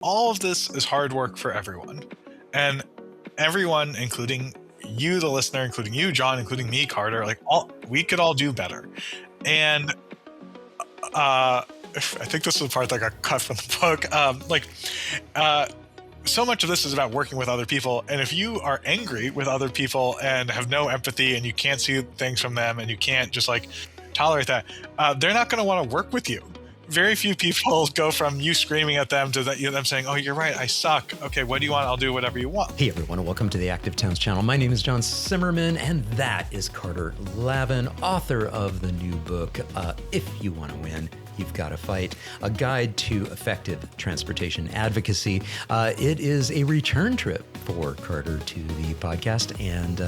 all of this is hard work for everyone. And everyone, including you, the listener, including you, John, including me, Carter, like we could all do better. And uh, I think this is the part that got cut from the book. Uh, so much of this is about working with other people. And if you are angry with other people and have no empathy and you can't see things from them and you can't just like tolerate that, they're not going to want to work with you. Very few people go from you screaming at them to them saying, "Oh, you're right, I suck. Okay, what do you want? I'll do whatever you want." Hey everyone, welcome to the Active Towns channel. My name is John Simmerman, and that is Carter Lavin, author of the new book, If You Want to Win, You've Got to Fight, a guide to effective transportation advocacy. It is a return trip for Carter to the podcast, and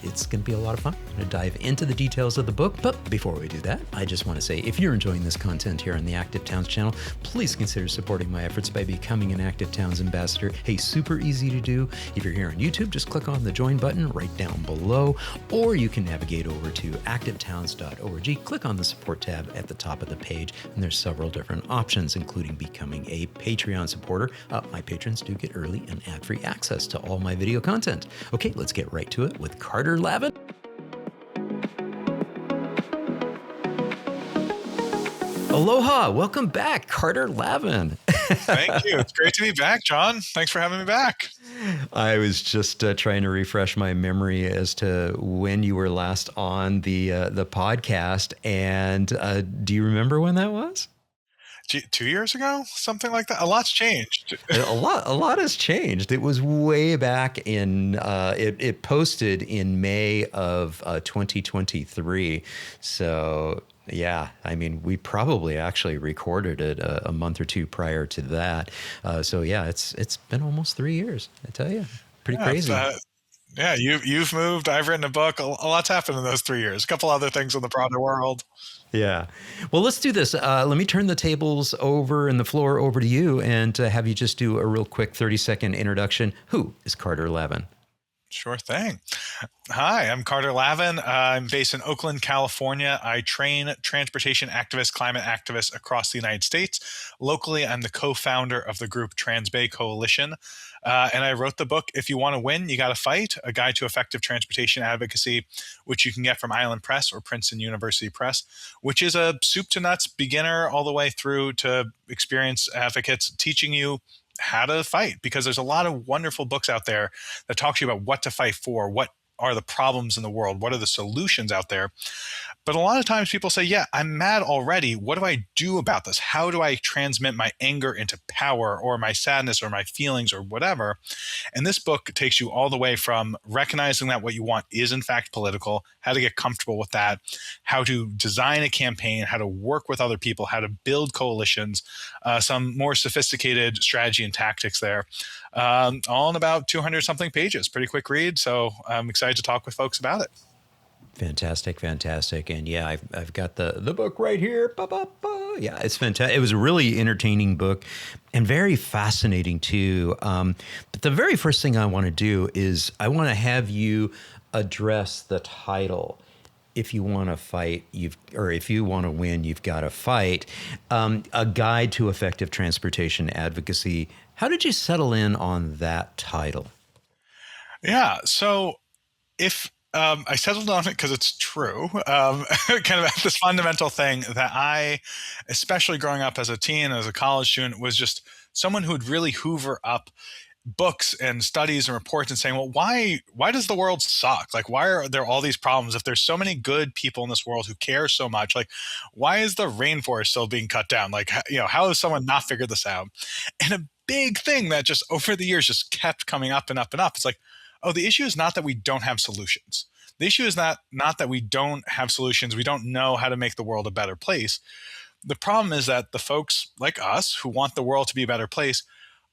it's going to be a lot of fun. I'm going to dive into the details of the book, but before we do that, I just want to say, if you're enjoying this content here on the Active Towns channel, please consider supporting my efforts by becoming an Active Towns ambassador. Hey, super easy to do. If you're here on YouTube, just click on the join button right down below, or you can navigate over to activetowns.org, click on the support tab at the top of the page, and there's several different options, including becoming a Patreon supporter. My patrons do get early and ad-free access to all my video content. Okay, let's get right to it with Carter Lavin. Aloha, welcome back, Carter Lavin. Thank you. It's great to be back, John. Thanks for having me back. I was just trying to refresh my memory as to when you were last on the podcast, and do you remember when that was? 2 years ago, something like that. A lot's changed. A lot has changed. It was way back in. It posted in May of 2023. So yeah, I mean, we probably actually recorded it a month or two prior to that. So yeah, it's been almost 3 years. I tell you, pretty crazy. Yeah, you've moved. I've written a book. A lot's happened in those 3 years. A couple other things in the broader world. Yeah. Well, let's do this. Let me turn the tables over and the floor over to you and have you just do a real quick 30-second introduction. Who is Carter Lavin? Sure thing. Hi, I'm Carter Lavin. I'm based in Oakland, California. I train transportation activists, climate activists across the United States. Locally, I'm the co-founder of the group Transbay Coalition. And I wrote the book, If You Want to Win, You Got to Fight, a guide to effective transportation advocacy, which you can get from Island Press or Princeton University Press, which is a soup to nuts beginner all the way through to experienced advocates teaching you how to fight, because there's a lot of wonderful books out there that talk to you about what to fight for, what are the problems in the world, what are the solutions out there. But a lot of times people say, yeah, I'm mad already. What do I do about this? How do I transmit my anger into power or my sadness or my feelings or whatever? And this book takes you all the way from recognizing that what you want is in fact political, how to get comfortable with that, how to design a campaign, how to work with other people, how to build coalitions, some more sophisticated strategy and tactics there, all in about 200 something pages. Pretty quick read. So I'm excited to talk with folks about it. Fantastic. And yeah, I've got the book right here. Yeah, it's fantastic. It was a really entertaining book and very fascinating too. But the very first thing I want to do is I want to have you address the title. If you want to fight, if you want to win, you've got to fight. A guide to effective transportation advocacy. How did you settle in on that title? Yeah, so if I settled on it because it's true, kind of this fundamental thing that I, especially growing up as a teen, as a college student, was just someone who would really hoover up books and studies and reports and saying, well, why does the world suck? Like, why are there all these problems? If there's so many good people in this world who care so much, like, why is the rainforest still being cut down? Like, how has someone not figured this out? And a big thing that just over the years just kept coming up and up and up. It's like, oh, the issue is not that we don't have solutions. The issue is not that we don't have solutions. We don't know how to make the world a better place. The problem is that the folks like us who want the world to be a better place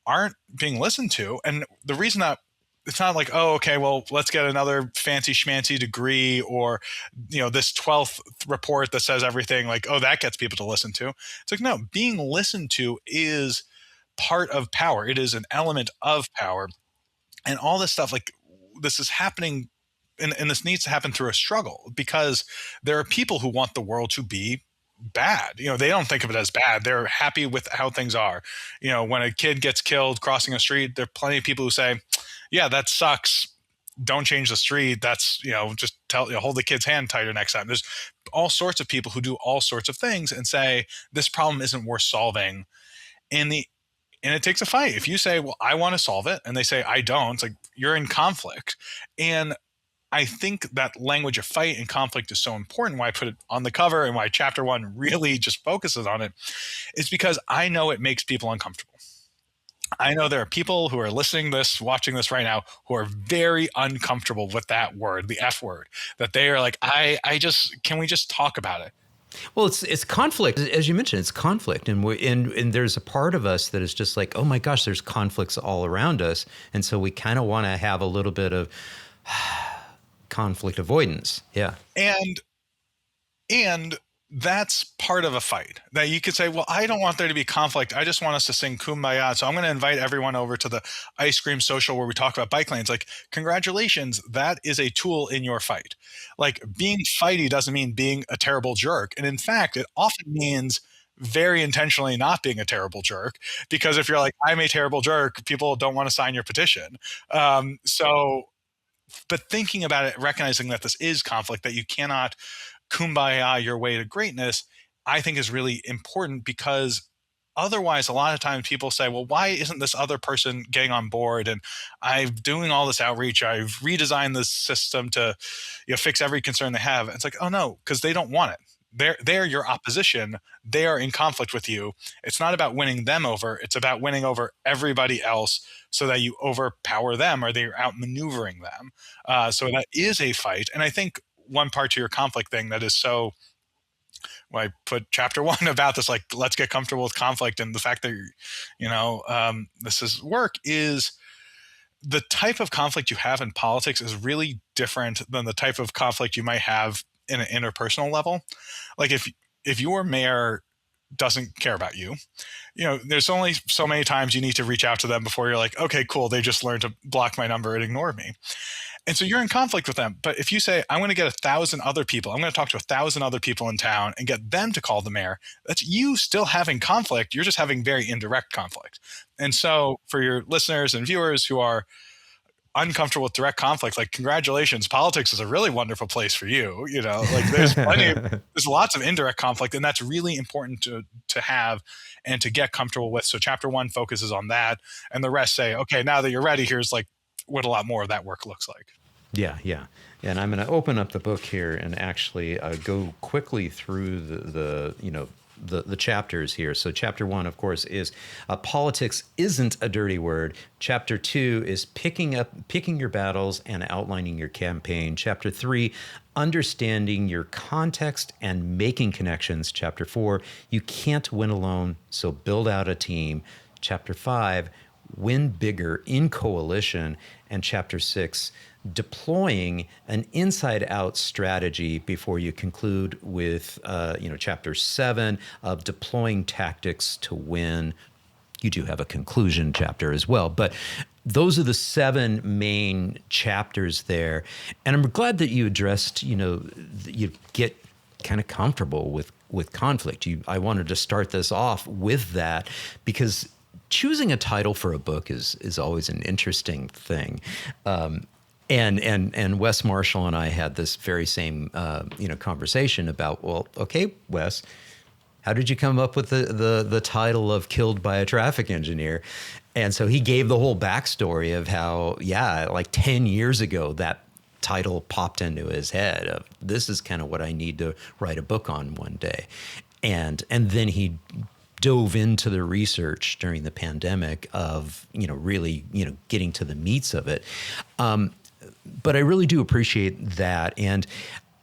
aren't being listened to. And the reason that it's not like, oh, okay, well, let's get another fancy schmancy degree or, this 12th report that says everything, like, oh, that gets people to listen to. It's like, no, being listened to is part of power. It is an element of power. And all this stuff, like, this is happening, and this needs to happen through a struggle, because there are people who want the world to be bad. They don't think of it as bad. They're happy with how things are. When a kid gets killed crossing a street, there are plenty of people who say, yeah, that sucks. Don't change the street. That's, just hold the kid's hand tighter next time. There's all sorts of people who do all sorts of things and say, this problem isn't worth solving. And it takes a fight. If you say, well, I want to solve it, and they say, I don't, it's like you're in conflict. And I think that language of fight and conflict is so important. Why I put it on the cover and why chapter 1 really just focuses on it is because I know it makes people uncomfortable. I know there are people who are listening to this, watching this right now, who are very uncomfortable with that word, the F word, that they are like, can we just talk about it? Well, it's conflict, as you mentioned. It's conflict, and there's a part of us that is just like, oh my gosh, there's conflicts all around us, and so we kind of want to have a little bit of conflict avoidance. Yeah, and that's part of a fight. That you could say, well, I don't want there to be conflict. I just want us to sing Kumbaya. So I'm going to invite everyone over to the ice cream social where we talk about bike lanes. Like, congratulations, that is a tool in your fight. Like, being fighty doesn't mean being a terrible jerk. And in fact, it often means very intentionally not being a terrible jerk, because if you're like, I'm a terrible jerk, people don't want to sign your petition. But thinking about it, recognizing that this is conflict, that you cannot kumbaya your way to greatness, I think is really important, because otherwise, a lot of times people say, well, why isn't this other person getting on board? And I'm doing all this outreach. I've redesigned this system to fix every concern they have. It's like, oh no, because they don't want it. They're your opposition. They are in conflict with you. It's not about winning them over. It's about winning over everybody else so that you overpower them or they're outmaneuvering them. So that is a fight. And I think one part to your conflict thing that is so, well, I put chapter 1 about this, like, let's get comfortable with conflict. And the fact that, this is work, is the type of conflict you have in politics is really different than the type of conflict you might have in an interpersonal level. Like, if your mayor doesn't care about you, there's only so many times you need to reach out to them before you're like, okay, cool, they just learned to block my number and ignore me. And so you're in conflict with them. But if you say, I'm going to get 1,000 other people, I'm going to talk to 1,000 other people in town and get them to call the mayor, that's you still having conflict. You're just having very indirect conflict. And so for your listeners and viewers who are uncomfortable with direct conflict, like, congratulations, politics is a really wonderful place for you. Like, there's lots of indirect conflict, and that's really important to have and to get comfortable with. So chapter 1 focuses on that, and the rest say, okay, now that you're ready, here's like what a lot more of that work looks like. Yeah. And I'm going to open up the book here and actually go quickly through the chapters here. So chapter 1, of course, is politics isn't a dirty word. Chapter 2 is picking your battles and outlining your campaign. Chapter 3, understanding your context and making connections. Chapter 4, you can't win alone, so build out a team. Chapter 5, win bigger in coalition. And chapter 6, deploying an inside-out strategy, before you conclude with, chapter 7 of deploying tactics to win. You do have a conclusion chapter as well, but those are the 7 main chapters there. And I'm glad that you addressed, you get kind of comfortable with conflict. I wanted to start this off with that, because choosing a title for a book is always an interesting thing. And Wes Marshall and I had this very same conversation about, well, okay, Wes, how did you come up with the title of Killed by a Traffic Engineer? And so he gave the whole backstory of how, like 10 years ago, that title popped into his head of, this is kind of what I need to write a book on one day. And then he dove into the research during the pandemic of, really, getting to the meats of it. But I really do appreciate that. And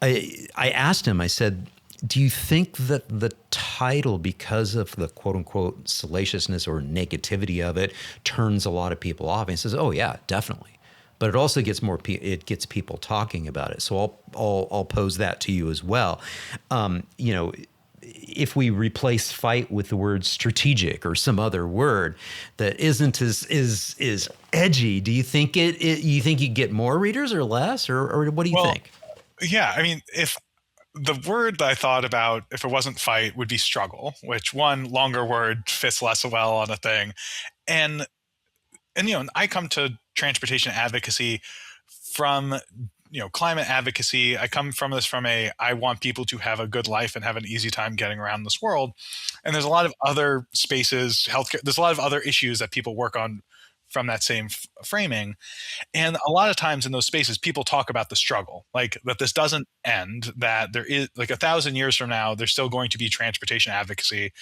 I asked him, I said, do you think that the title, because of the quote unquote salaciousness or negativity of it, turns a lot of people off? And he says, oh yeah, definitely. But it also gets it gets people talking about it. So I'll pose that to you as well. If we replace fight with the word strategic or some other word that isn't as edgy, do you think you think you get more readers or less, or what do you think? Yeah, I mean, if the word that I thought about if it wasn't fight would be struggle, which one longer word fits less well on a thing. And I come to transportation advocacy from climate advocacy. I come from this from a I want people to have a good life and have an easy time getting around this world. And there's a lot of other spaces, healthcare. There's a lot of other issues that people work on from that same framing. And a lot of times in those spaces, people talk about the struggle, like that this doesn't end, that there is like 1,000 years from now, there's still going to be transportation advocacy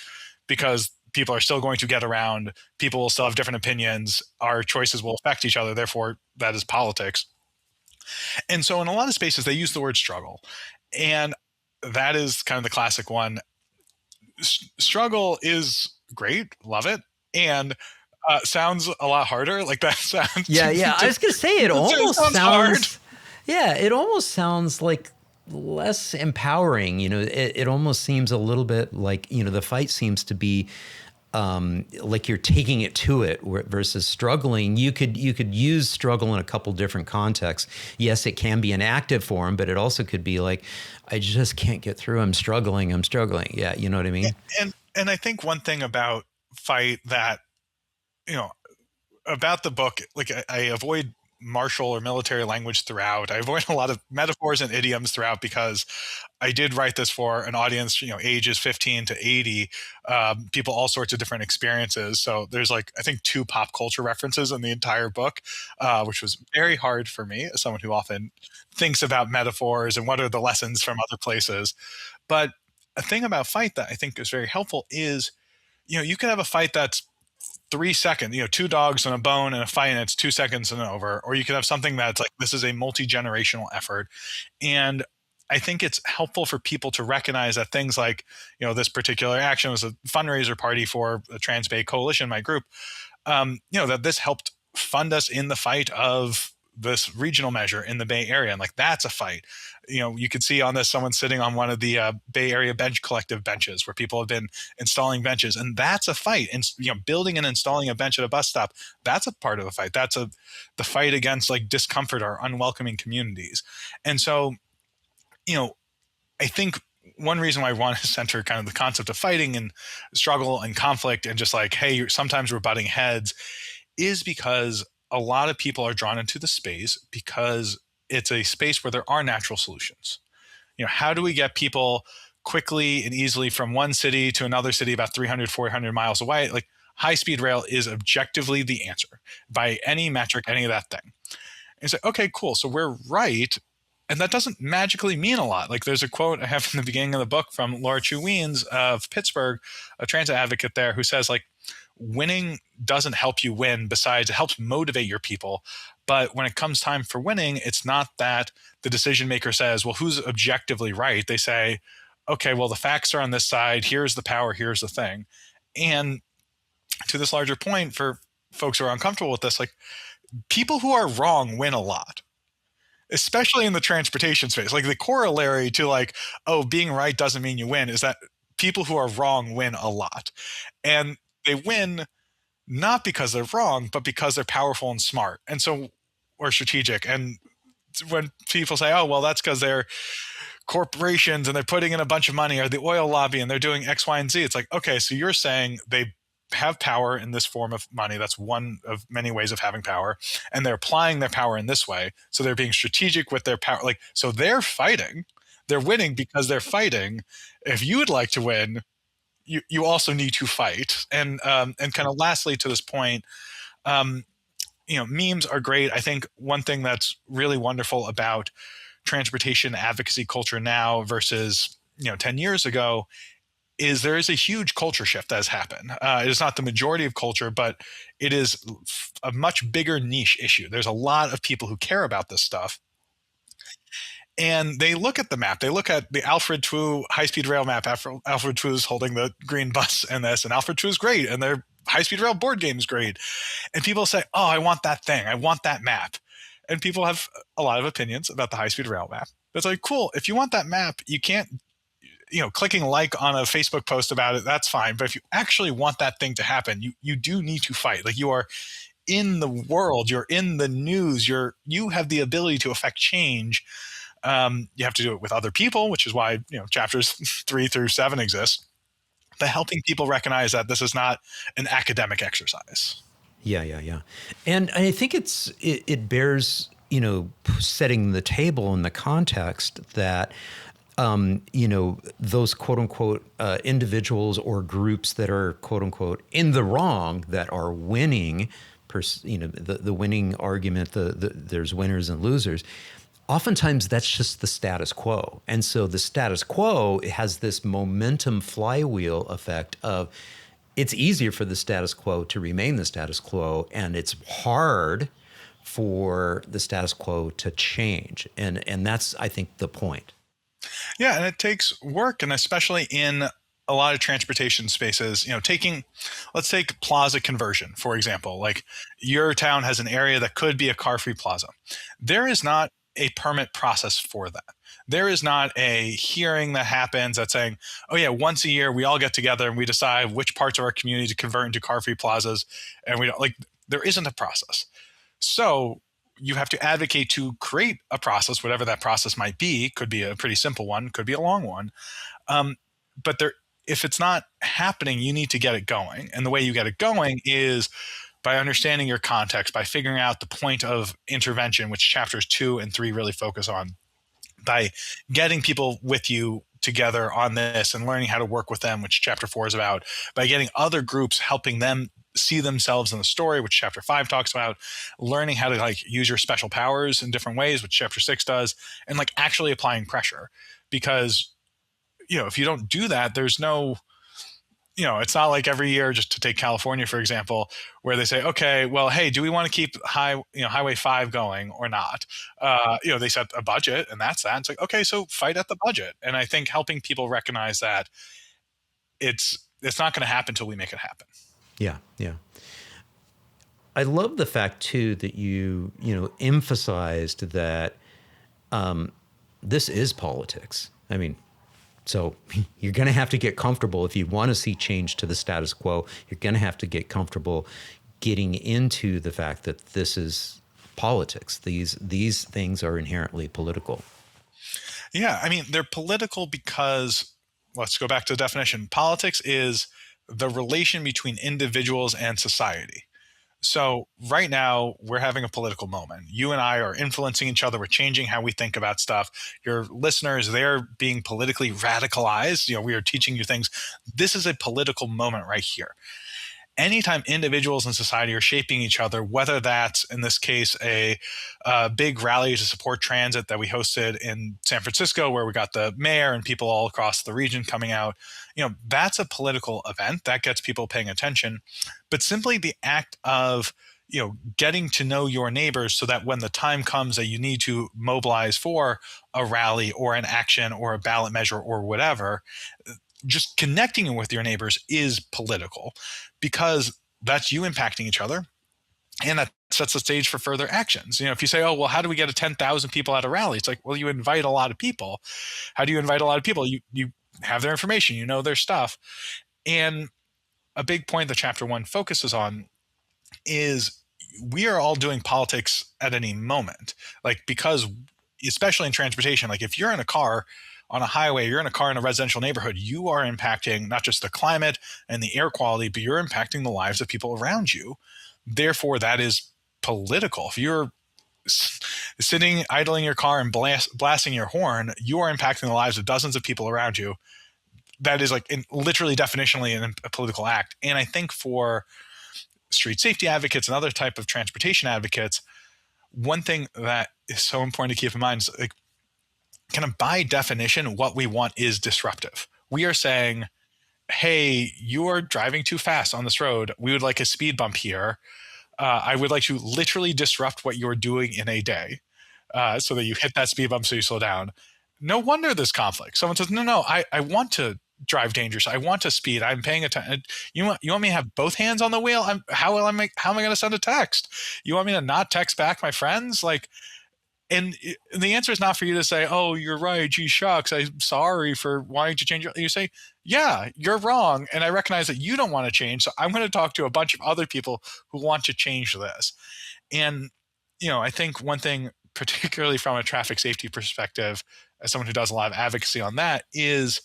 because people are still going to get around. People will still have different opinions. Our choices will affect each other. Therefore, that is politics. And so in a lot of spaces, they use the word struggle. And that is kind of the classic one. Struggle is great. Love it. And sounds a lot harder. Like that sounds. Yeah, yeah. I was gonna say it almost sounds hard. sounds. Yeah, it almost sounds like less empowering. It almost seems a little bit like the fight seems to be like you're taking it to it versus struggling. You could use struggle in a couple different contexts. Yes, it can be an active form, but it also could be like, I just can't get through. I'm struggling. Yeah, you know what I mean? And I think one thing about fight that about the book, like I avoid martial or military language throughout. I avoid a lot of metaphors and idioms throughout because I did write this for an audience, ages 15 to 80, people, all sorts of different experiences. So there's I think 2 pop culture references in the entire book, which was very hard for me as someone who often thinks about metaphors and what are the lessons from other places. But a thing about fight that I think is very helpful is, you can have a fight that's 3 seconds, 2 dogs and a bone and a fight, and it's 2 seconds and over. Or you could have something that's like, this is a multi-generational effort. And I think it's helpful for people to recognize that things like, this particular action was a fundraiser party for the Trans Bay Coalition, my group, that this helped fund us in the fight of this regional measure in the Bay Area. And that's a fight. You could see on this, someone sitting on one of the Bay Area Bench Collective benches where people have been installing benches. And that's a fight. And, building and installing a bench at a bus stop, that's a part of the fight. That's the fight against discomfort or unwelcoming communities. And so, I think one reason why I want to center kind of the concept of fighting and struggle and conflict and just hey, sometimes we're butting heads is because a lot of people are drawn into the space because it's a space where there are natural solutions. How do we get people quickly and easily from one city to another city about 300, 400 miles away? High-speed rail is objectively the answer by any metric, any of that thing. And it's okay, cool. So we're right. And that doesn't magically mean a lot. There's a quote I have in the beginning of the book from Laura Chu Wiens of Pittsburgh, a transit advocate there, who says winning doesn't help you win. Besides, it helps motivate your people. But when it comes time for winning, it's not that the decision maker says, well, who's objectively right? They say, okay, well, the facts are on this side. Here's the power. Here's the thing. And to this larger point, for folks who are uncomfortable with this, people who are wrong win a lot, especially in the transportation space. The corollary to being right doesn't mean you win is that people who are wrong win a lot. And they win not because they're wrong, but because they're powerful and smart. And so, or strategic. And when people say, oh, well, that's because they're corporations and they're putting in a bunch of money, or the oil lobby and they're doing X, Y, and Z, it's okay, so you're saying they have power in this form of money. That's one of many ways of having power. And they're applying their power in this way. So they're being strategic with their power. So they're fighting. They're winning because they're fighting. If you would like to win, you also need to fight. And kind of lastly to this point, memes are great. I think one thing that's really wonderful about transportation advocacy culture now versus 10 years ago is there is a huge culture shift that has happened. It is not the majority of culture, but it is a much bigger niche issue. There's a lot of people who care about this stuff. And they look at the map. They look at the Alfred True high-speed rail map. Alfred True is holding the green bus and this, and Alfred True is great, and their high-speed rail board game is great. And people say, oh, I want that thing. I want that map. And people have a lot of opinions about the high-speed rail map. It's cool. If you want that map, you can't, clicking like on a Facebook post about it, that's fine. But if you actually want that thing to happen, you do need to fight. You are in the world, you're in the news, you have the ability to affect change. You have to do it with other people, which is why chapters 3 through 7 exist. But helping people recognize that this is not an academic exercise. Yeah, yeah, yeah. And I think it bears, setting the table in the context that those quote unquote individuals or groups that are quote unquote in the wrong, that are winning, the winning argument, there's winners and losers. Oftentimes that's just the status quo. And so the status quo has this momentum flywheel effect of, it's easier for the status quo to remain the status quo, and it's hard for the status quo to change. And that's, I think, the point. Yeah, and it takes work, and especially in a lot of transportation spaces, let's take plaza conversion, for example. Like, your town has an area that could be a car-free plaza. There is not a permit process for that. There is not a hearing that happens that's saying, oh yeah, once a year we all get together and we decide which parts of our community to convert into car-free plazas. And we don't, like, there isn't a process. So you have to advocate to create a process, whatever that process might be. Could be a pretty simple one, could be a long one. But if it's not happening, you need to get it going. And the way you get it going is by understanding your context, by figuring out the point of intervention, which chapters 2 and 3 really focus on, by getting people with you together on this and learning how to work with them, which chapter 4 is about, by getting other groups, helping them see themselves in the story, which chapter 5 talks about, learning how to use your special powers in different ways, which chapter 6 does, and actually applying pressure. Because, if you don't do that, there's no, it's not like every year, just to take California, for example, where they say, okay, well, hey, do we want to keep Highway 5 going or not? They set a budget and that's that. It's like, okay, so fight at the budget. And I think helping people recognize that it's not going to happen until we make it happen. Yeah, yeah. I love the fact too that you emphasized that this is politics. I mean, so you're going to have to get comfortable if you want to see change to the status quo. You're going to have to get comfortable getting into the fact that this is politics. These things are inherently political. Yeah, I mean, they're political because, let's go back to the definition. Politics is the relation between individuals and society. So right now we're having a political moment. You and I are influencing each other. We're changing how we think about stuff. Your listeners, they're being politically radicalized. We are teaching you things. This is a political moment right here. Anytime individuals in society are shaping each other, whether that's, in this case, a big rally to support transit that we hosted in San Francisco, where we got the mayor and people all across the region coming out, that's a political event that gets people paying attention. But simply the act of, getting to know your neighbors so that when the time comes that you need to mobilize for a rally or an action or a ballot measure or whatever, just connecting with your neighbors is political, because that's you impacting each other, and that sets the stage for further actions. If you say, oh, well, how do we get 10,000 people at a rally? It's like, well, you invite a lot of people. How do you invite a lot of people? You have their information, their stuff. And a big point that chapter 1 focuses on is we are all doing politics at any moment. Because especially in transportation, if you're in a car on a highway, you're in a car in a residential neighborhood, you are impacting not just the climate and the air quality, but you're impacting the lives of people around you. Therefore, that is political. If you're sitting, idling your car and blasting your horn, you are impacting the lives of dozens of people around you. That is literally definitionally a political act. And I think for street safety advocates and other type of transportation advocates, one thing that is so important to keep in mind is kind of by definition, what we want is disruptive. We are saying, hey, you are driving too fast on this road. We would like a speed bump here. I would like to literally disrupt what you're doing in a day so that you hit that speed bump so you slow down. No wonder there's conflict. Someone says, no, I want to drive dangerous. I want to speed. I'm paying attention. You want me to have both hands on the wheel? How am I going to send a text? You want me to not text back my friends? And the answer is not for you to say, oh, you're right, gee shucks, I'm sorry for wanting to change. You say, yeah, you're wrong, and I recognize that you don't want to change, so I'm going to talk to a bunch of other people who want to change this. And, I think one thing particularly from a traffic safety perspective, as someone who does a lot of advocacy on that, is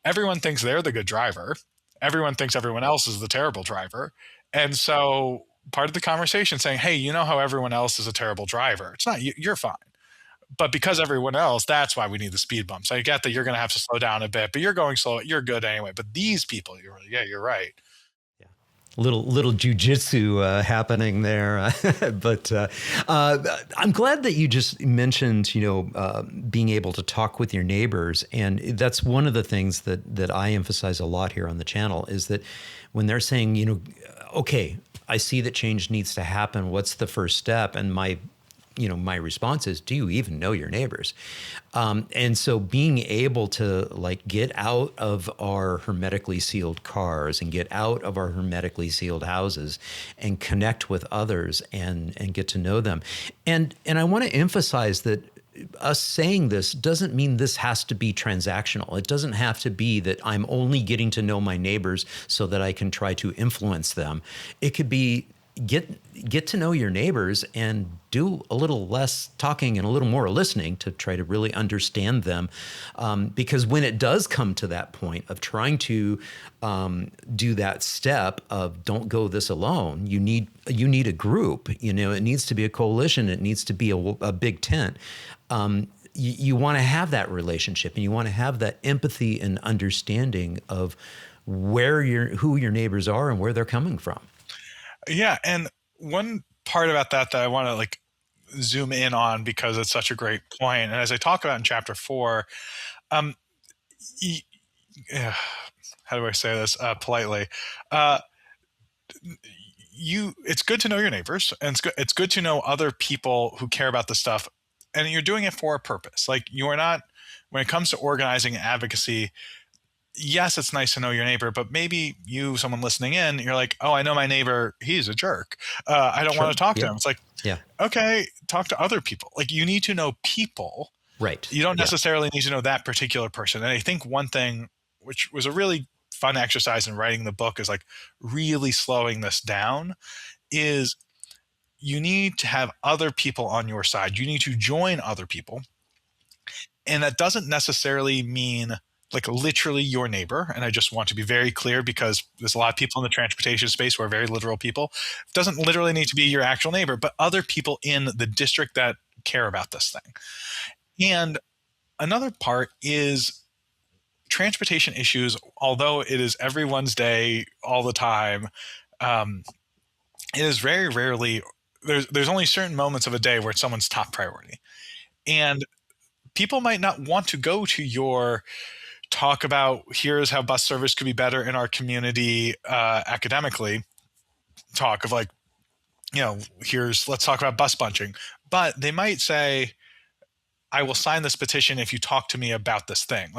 everyone thinks they're the good driver. Everyone thinks everyone else is the terrible driver. And so part of the conversation saying, hey, you know how everyone else is a terrible driver? It's not you, you're fine. But because everyone else, that's why we need the speed bumps. I get that you're going to have to slow down a bit, but you're going slow. You're good anyway. But these people, yeah, you're right. Yeah. Little jujitsu happening there, I'm glad that you just mentioned, being able to talk with your neighbors, and that's one of the things that I emphasize a lot here on the channel is that when they're saying, okay, I see that change needs to happen. What's the first step? And my response is, do you even know your neighbors? And so being able to get out of our hermetically sealed cars and get out of our hermetically sealed houses and connect with others and get to know them. And I want to emphasize that us saying this doesn't mean this has to be transactional. It doesn't have to be that I'm only getting to know my neighbors so that I can try to influence them. It could be get to know your neighbors and do a little less talking and a little more listening to try to really understand them. Because when it does come to that point of trying to do that step of don't go this alone, you need a group. It needs to be a coalition. It needs to be a big tent. You want to have that relationship, and you want to have that empathy and understanding of who your neighbors are and where they're coming from. Yeah, and one part about that I want to zoom in on because it's such a great point, and as I talk about in chapter 4, um, how do I say this politely? It's good to know your neighbors, and it's good to know other people who care about this stuff, and you're doing it for a purpose. You are not, when it comes to organizing advocacy, yes, it's nice to know your neighbor, but maybe someone listening in, you're like, oh, I know my neighbor, he's a jerk. I don't want to talk to him. It's yeah. Okay, talk to other people. You need to know people. Right. You don't necessarily need to know that particular person. And I think one thing, which was a really fun exercise in writing the book, is really slowing this down, is you need to have other people on your side. You need to join other people. And that doesn't necessarily mean literally your neighbor. And I just want to be very clear because there's a lot of people in the transportation space who are very literal people. It doesn't literally need to be your actual neighbor, but other people in the district that care about this thing. And another part is transportation issues, although it is everyone's day all the time, it is very rarely, there's only certain moments of a day where it's someone's top priority. And people might not want to go to your talk about here's how bus service could be better in our community academically talk of let's talk about bus bunching. But they might say, I will sign this petition if you talk to me about this thing.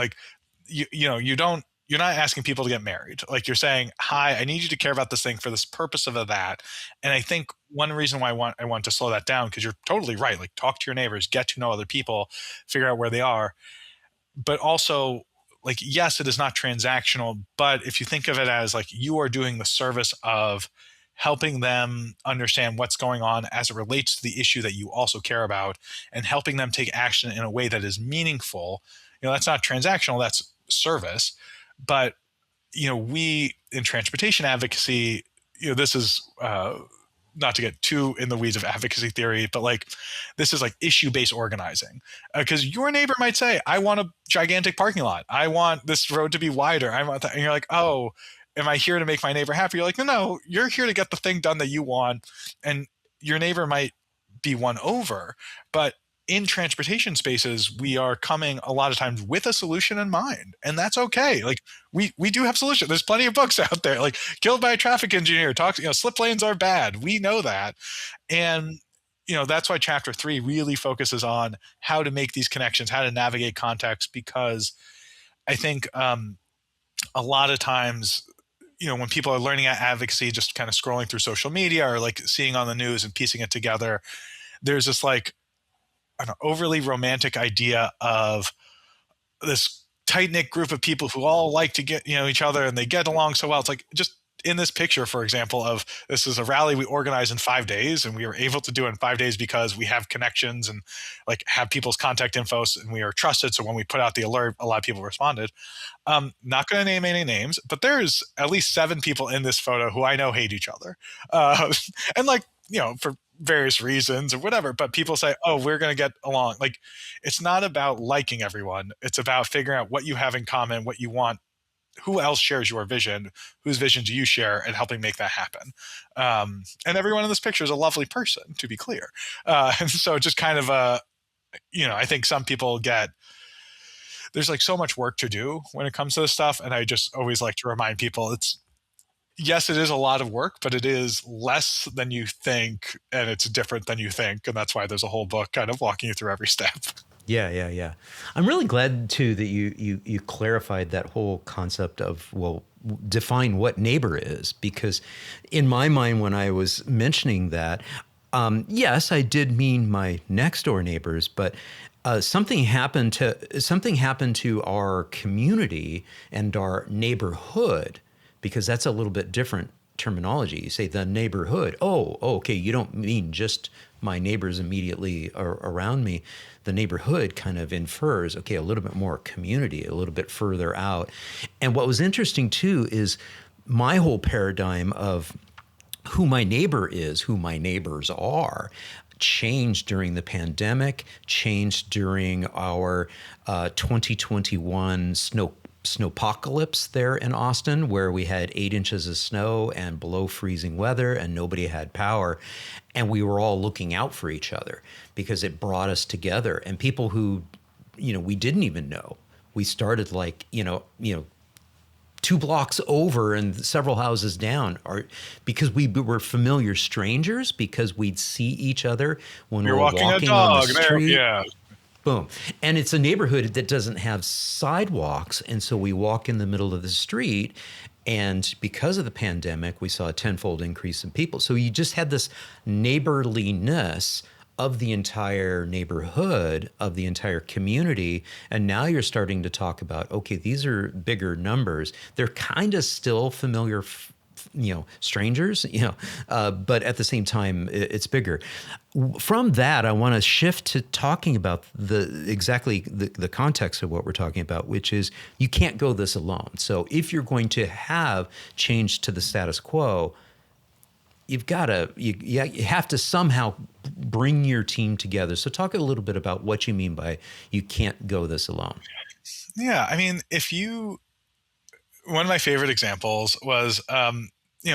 You're not asking people to get married. You're saying, hi, I need you to care about this thing for this purpose of that. And I think one reason why I want to slow that down, because you're totally right. Talk to your neighbors, get to know other people, figure out where they are. But also, yes, it is not transactional, but if you think of it as you are doing the service of helping them understand what's going on as it relates to the issue that you also care about, and helping them take action in a way that is meaningful, that's not transactional, that's service. But, we in transportation advocacy, this is not to get too in the weeds of advocacy theory, but this is issue-based organizing. Because your neighbor might say, I want a gigantic parking lot. I want this road to be wider. I want that. And you're like, oh, am I here to make my neighbor happy? You're like, no, you're here to get the thing done that you want. And your neighbor might be won over. But in transportation spaces, we are coming a lot of times with a solution in mind, and that's okay. We do have solutions. There's plenty of books out there, Killed by a Traffic Engineer talks, slip lanes are bad. We know that. And, that's why chapter 3 really focuses on how to make these connections, how to navigate context, because I think a lot of times, when people are learning advocacy, just kind of scrolling through social media or seeing on the news and piecing it together, there's this an overly romantic idea of this tight-knit group of people who all like to get each other and they get along so well. It's just in this picture, for example, of this is a rally we organized in 5 days, and we were able to do it in 5 days because we have connections and like have people's contact info, and we are trusted. So when we put out the alert, a lot of people responded. Not going to name any names, but there's at least 7 people in this photo who I know hate each other, and like for various reasons or whatever. But people say, "Oh, we're going to get along." Like, it's not about liking everyone; it's about figuring out what you have in common, what you want, who else shares your vision, whose vision do you share, and helping make that happen. And everyone in this picture is a lovely person, to be clear. And so just kind of I think some people get there's like so much work to do when it comes to this stuff, and I just always like to remind people it's yes, it is a lot of work, but it is less than you think, and it's different than you think, and that's why there's a whole book kind of walking you through every step. Yeah, yeah, yeah. I'm really glad too that you clarified that whole concept of, well, define what neighbor is, because in my mind when I was mentioning that, yes, I did mean my next door neighbors, but something happened to our community and our neighborhood, because that's a little bit different terminology. You say the neighborhood. Oh, okay. You don't mean just my neighbors immediately around me. The neighborhood kind of infers, okay, a little bit more community, a little bit further out. And what was interesting too is my whole paradigm of who my neighbor is, who my neighbors are, changed during the pandemic, changed during our 2021 snowpocalypse there in Austin, where we had 8 inches of snow and below freezing weather and nobody had power. And we were all looking out for each other because it brought us together. And people who, we didn't even know. We started like, 2 blocks over and several houses down, are because we were familiar strangers, because we'd see each other when we You're were walking a walking on the dog. There, street. yeah. Boom. And it's a neighborhood that doesn't have sidewalks. And so we walk in the middle of the street. And because of the pandemic, we saw a tenfold increase in people. So you just had this neighborliness of the entire neighborhood, of the entire community. And now you're starting to talk about, okay, these are bigger numbers. They're kind of still familiar strangers, but at the same time, it's bigger. From that, I want to shift to talking about the context of what we're talking about, which is you can't go this alone. So if you're going to have change to the status quo, you have to somehow bring your team together. So talk a little bit about what you mean by you can't go this alone. Yeah, I mean, one of my favorite examples was,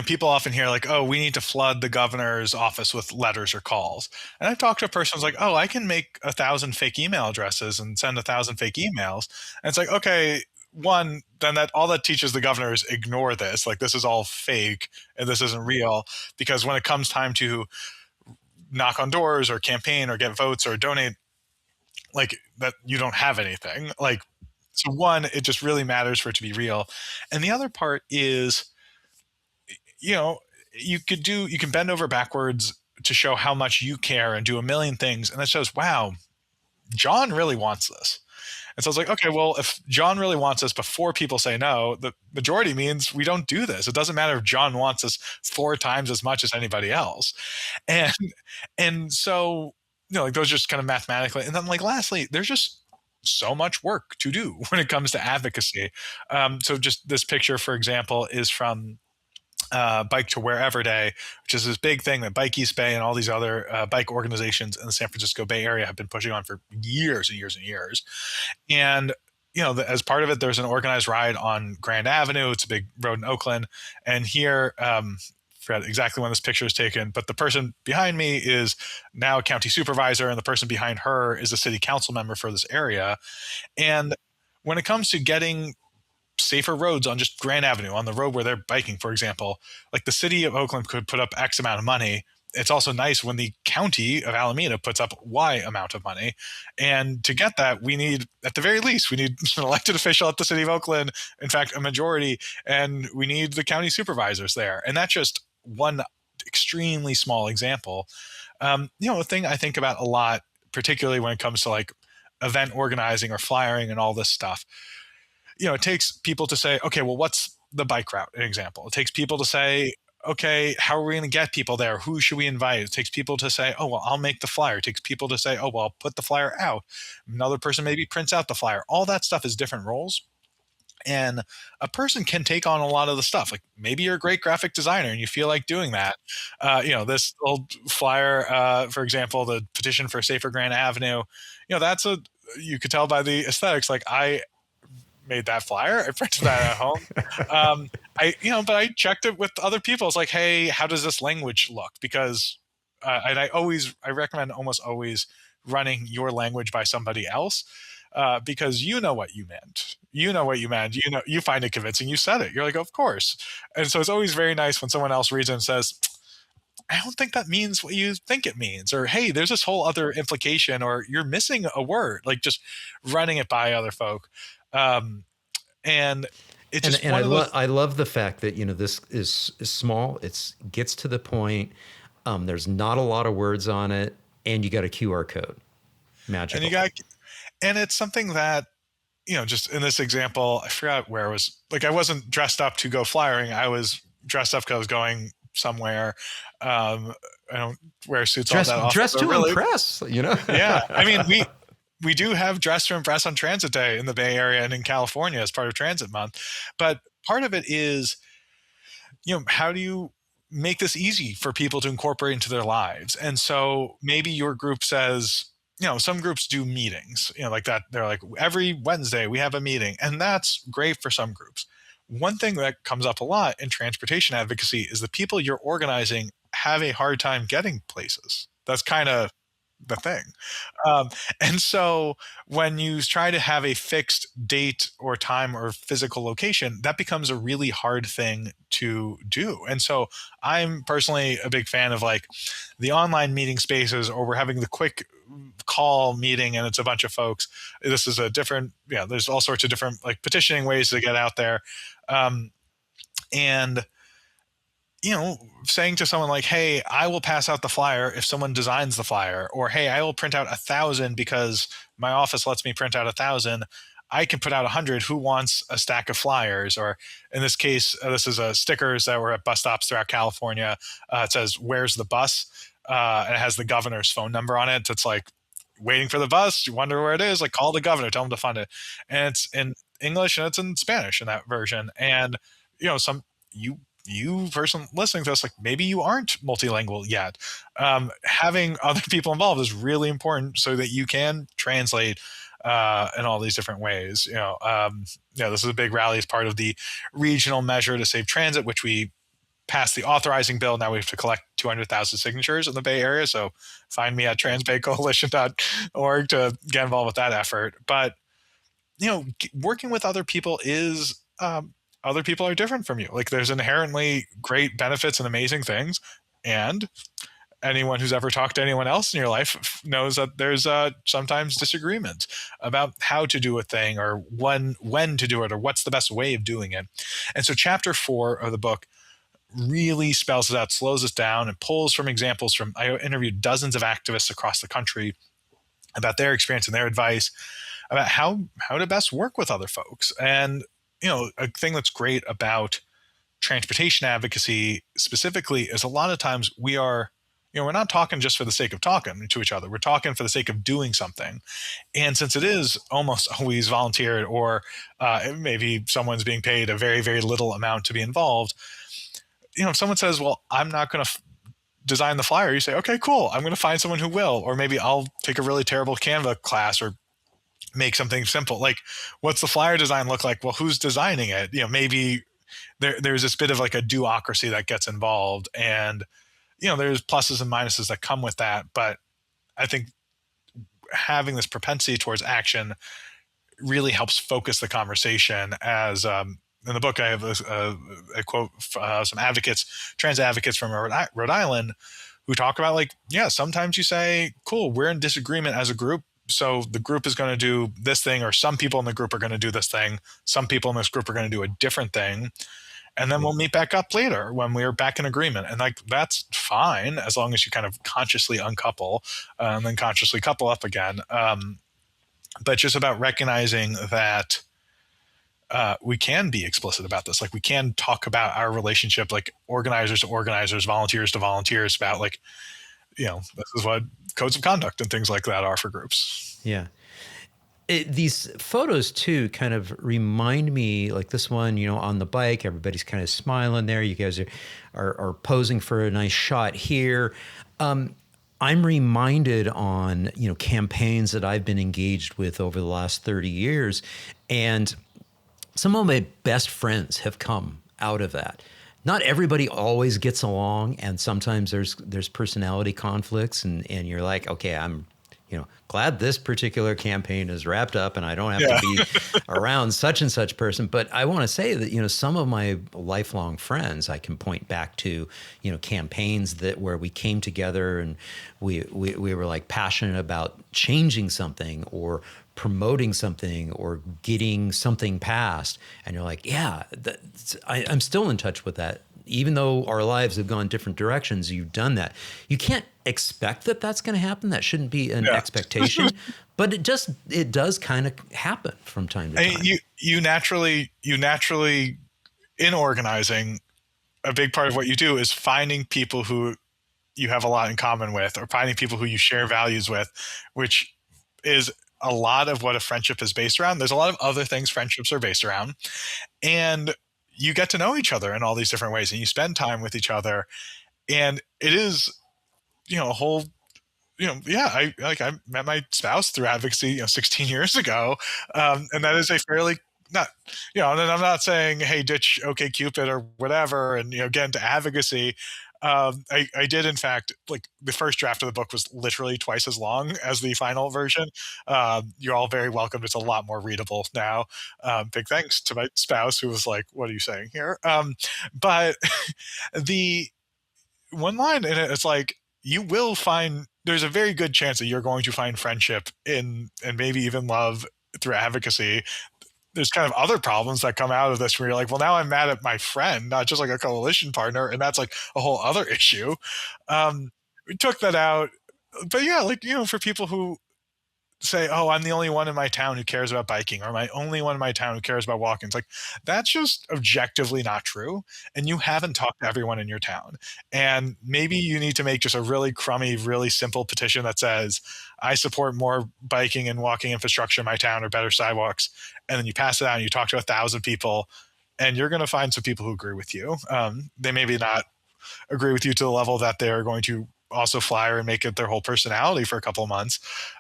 people often hear like, oh, we need to flood the governor's office with letters or calls. And I've talked to a person who's like, oh, I can make 1,000 fake email addresses and send 1,000 fake emails. And it's like, okay, one, then that all that teaches the governor is ignore this. Like, this is all fake and this isn't real. Because when it comes time to knock on doors or campaign or get votes or donate, like that, you don't have anything. Like, so one, it just really matters for it to be real. And the other part is, you know, you can bend over backwards to show how much you care and do a million things. And that shows, wow, John really wants this. And so it's like, okay, well, if John really wants this before people say no, the majority means we don't do this. It doesn't matter if John wants us 4 times as much as anybody else. And so, like those just kind of mathematically. And then like lastly, there's just so much work to do when it comes to advocacy. So just this picture, for example, is from Bike to Wherever Day, which is this big thing that Bike East Bay and all these other bike organizations in the San Francisco Bay Area have been pushing on for years and years and years. And as part of it, there's an organized ride on Grand Avenue. It's a big road in Oakland. And here, forgot exactly when this picture is taken, but the person behind me is now a county supervisor, and the person behind her is a city council member for this area. And when it comes to getting safer roads on just Grand Avenue, on the road where they're biking, for example, like the city of Oakland could put up X amount of money. It's also nice when the county of Alameda puts up Y amount of money. And to get that, we need, at the very least, we need an elected official at the city of Oakland, in fact, a majority, and we need the county supervisors there. And that's just one extremely small example. A thing I think about a lot, particularly when it comes to like event organizing or flyering and all this stuff, it takes people to say, okay, well, what's the bike route, an example. It takes people to say, okay, how are we going to get people there? Who should we invite? It takes people to say, oh, well, I'll make the flyer. It takes people to say, oh, well, I'll put the flyer out. Another person maybe prints out the flyer. All that stuff is different roles. And a person can take on a lot of the stuff. Like maybe you're a great graphic designer and you feel like doing that. This old flyer, for example, the petition for safer Grand Avenue, that's you could tell by the aesthetics, like I made that flyer. I printed that at home. But I checked it with other people. It's like, hey, how does this language look? Because, and I recommend almost always running your language by somebody else, because you know what you meant. You know what you meant. You find it convincing. You said it. You're like, of course. And so it's always very nice when someone else reads it and says, I don't think that means what you think it means, or hey, there's this whole other implication, or you're missing a word. Like just running it by other folk. And it's just And one of those. I love the fact that this is small. It gets to the point. There's not a lot of words on it, and you got a QR code. Magical. And it's something that, just in this example, I forgot where it was. Like I wasn't dressed up to go flyering. I was dressed up because I was going somewhere. I don't wear suits all that often. Dress to impress. Yeah, I mean we do have Dress to Impress on Transit Day in the Bay Area and in California as part of Transit Month. But part of it is, how do you make this easy for people to incorporate into their lives? And so maybe your group says, some groups do meetings, like that. They're like, every Wednesday we have a meeting, and that's great for some groups. One thing that comes up a lot in transportation advocacy is the people you're organizing have a hard time getting places. That's kind of the thing. And so when you try to have a fixed date or time or physical location, that becomes a really hard thing to do. And so I'm personally a big fan of like the online meeting spaces, or we're having the quick call meeting and it's a bunch of folks. This is a different, there's all sorts of different like petitioning ways to get out there. And saying to someone like, hey, I will pass out the flyer if someone designs the flyer, or hey, I will print out 1,000 because my office lets me print out 1,000. I can put out 100. Who wants a stack of flyers? Or in this case, this is stickers that were at bus stops throughout California. It says, where's the bus? And it has the governor's phone number on it. It's like, waiting for the bus. You wonder where it is. Like, call the governor, tell him to fund it. And it's in English and it's in Spanish in that version. And, you person listening to us, like maybe you aren't multilingual yet. Having other people involved is really important so that you can translate in all these different ways. This is a big rally as part of the regional measure to save transit, which we passed the authorizing bill. Now we have to collect 200,000 signatures in the Bay Area. So find me at transbaycoalition.org to get involved with that effort. But, working with other people is, other people are different from you. Like there's inherently great benefits and amazing things. And anyone who's ever talked to anyone else in your life knows that there's sometimes disagreement about how to do a thing, or when to do it, or what's the best way of doing it. And so chapter 4 of the book really spells it out, slows us down, and pulls from examples from, I interviewed dozens of activists across the country about their experience and their advice about how to best work with other folks. And a thing that's great about transportation advocacy specifically is a lot of times we're not talking just for the sake of talking to each other. We're talking for the sake of doing something. And since it is almost always volunteered, or maybe someone's being paid a very, very little amount to be involved, if someone says, well, I'm not going to design the flyer, you say, okay, cool. I'm going to find someone who will. Or maybe I'll take a really terrible Canva class or make something simple. Like, what's the flyer design look like? Well, who's designing it? Maybe there's this bit of like a duocracy that gets involved, and there's pluses and minuses that come with that. But I think having this propensity towards action really helps focus the conversation. As in the book, I have a quote from some trans advocates from Rhode Island, who talk about like, sometimes you say, cool, we're in disagreement as a group. So the group is going to do this thing, or some people in the group are going to do this thing. Some people in this group are going to do a different thing. And then we'll meet back up later when we're back in agreement. And like, that's fine, as long as you kind of consciously uncouple and then consciously couple up again. But just about recognizing that we can be explicit about this. Like we can talk about our relationship, like organizers to organizers, volunteers to volunteers, about like, this is what codes of conduct and things like that are for groups. Yeah. These photos too kind of remind me, like this one, on the bike, everybody's kind of smiling there. You guys are posing for a nice shot here. I'm reminded on, campaigns that I've been engaged with over the last 30 years. And some of my best friends have come out of that. Not everybody always gets along, and sometimes there's personality conflicts, and you're like, okay, I'm glad this particular campaign is wrapped up and I don't have Yeah. to be around such and such person. But I want to say that, some of my lifelong friends, I can point back to, campaigns where we came together and we were like passionate about changing something or promoting something or getting something passed. And you're like, yeah, I'm still in touch with that. Even though our lives have gone different directions, you've done that. You can't expect that that's going to happen. That shouldn't be an expectation, but it does kind of happen from time to time. You naturally, in organizing, a big part of what you do is finding people who you have a lot in common with, or finding people who you share values with, which is a lot of what a friendship is based around. There's a lot of other things friendships are based around, and you get to know each other in all these different ways, and you spend time with each other, and it is, a whole, yeah, I met my spouse through advocacy, 16 years ago, and that is a fairly not, and I'm not saying, hey, ditch OkCupid or whatever, and get into advocacy. I did, in fact, like the first draft of the book was literally twice as long as the final version. You're all very welcome. It's a lot more readable now. Big thanks to my spouse, who was like, "What are you saying here?" But the one line in it, it's like, you will find, there's a very good chance that you're going to find friendship in, and maybe even love, through advocacy. There's kind of other problems that come out of this where you're like, well, now I'm mad at my friend, not just like a coalition partner. And that's like a whole other issue. We took that out. But yeah, like, for people who say, oh, I'm the only one in my town who cares about biking, or my only one in my town who cares about walking. It's like, that's just objectively not true. And you haven't talked to everyone in your town. And maybe you need to make just a really crummy, really simple petition that says, I support more biking and walking infrastructure in my town, or better sidewalks. And then you pass it out and you talk to 1,000 people, and you're going to find some people who agree with you. They maybe not agree with you to the level that they're going to also flyer and make it their whole personality for a couple of months.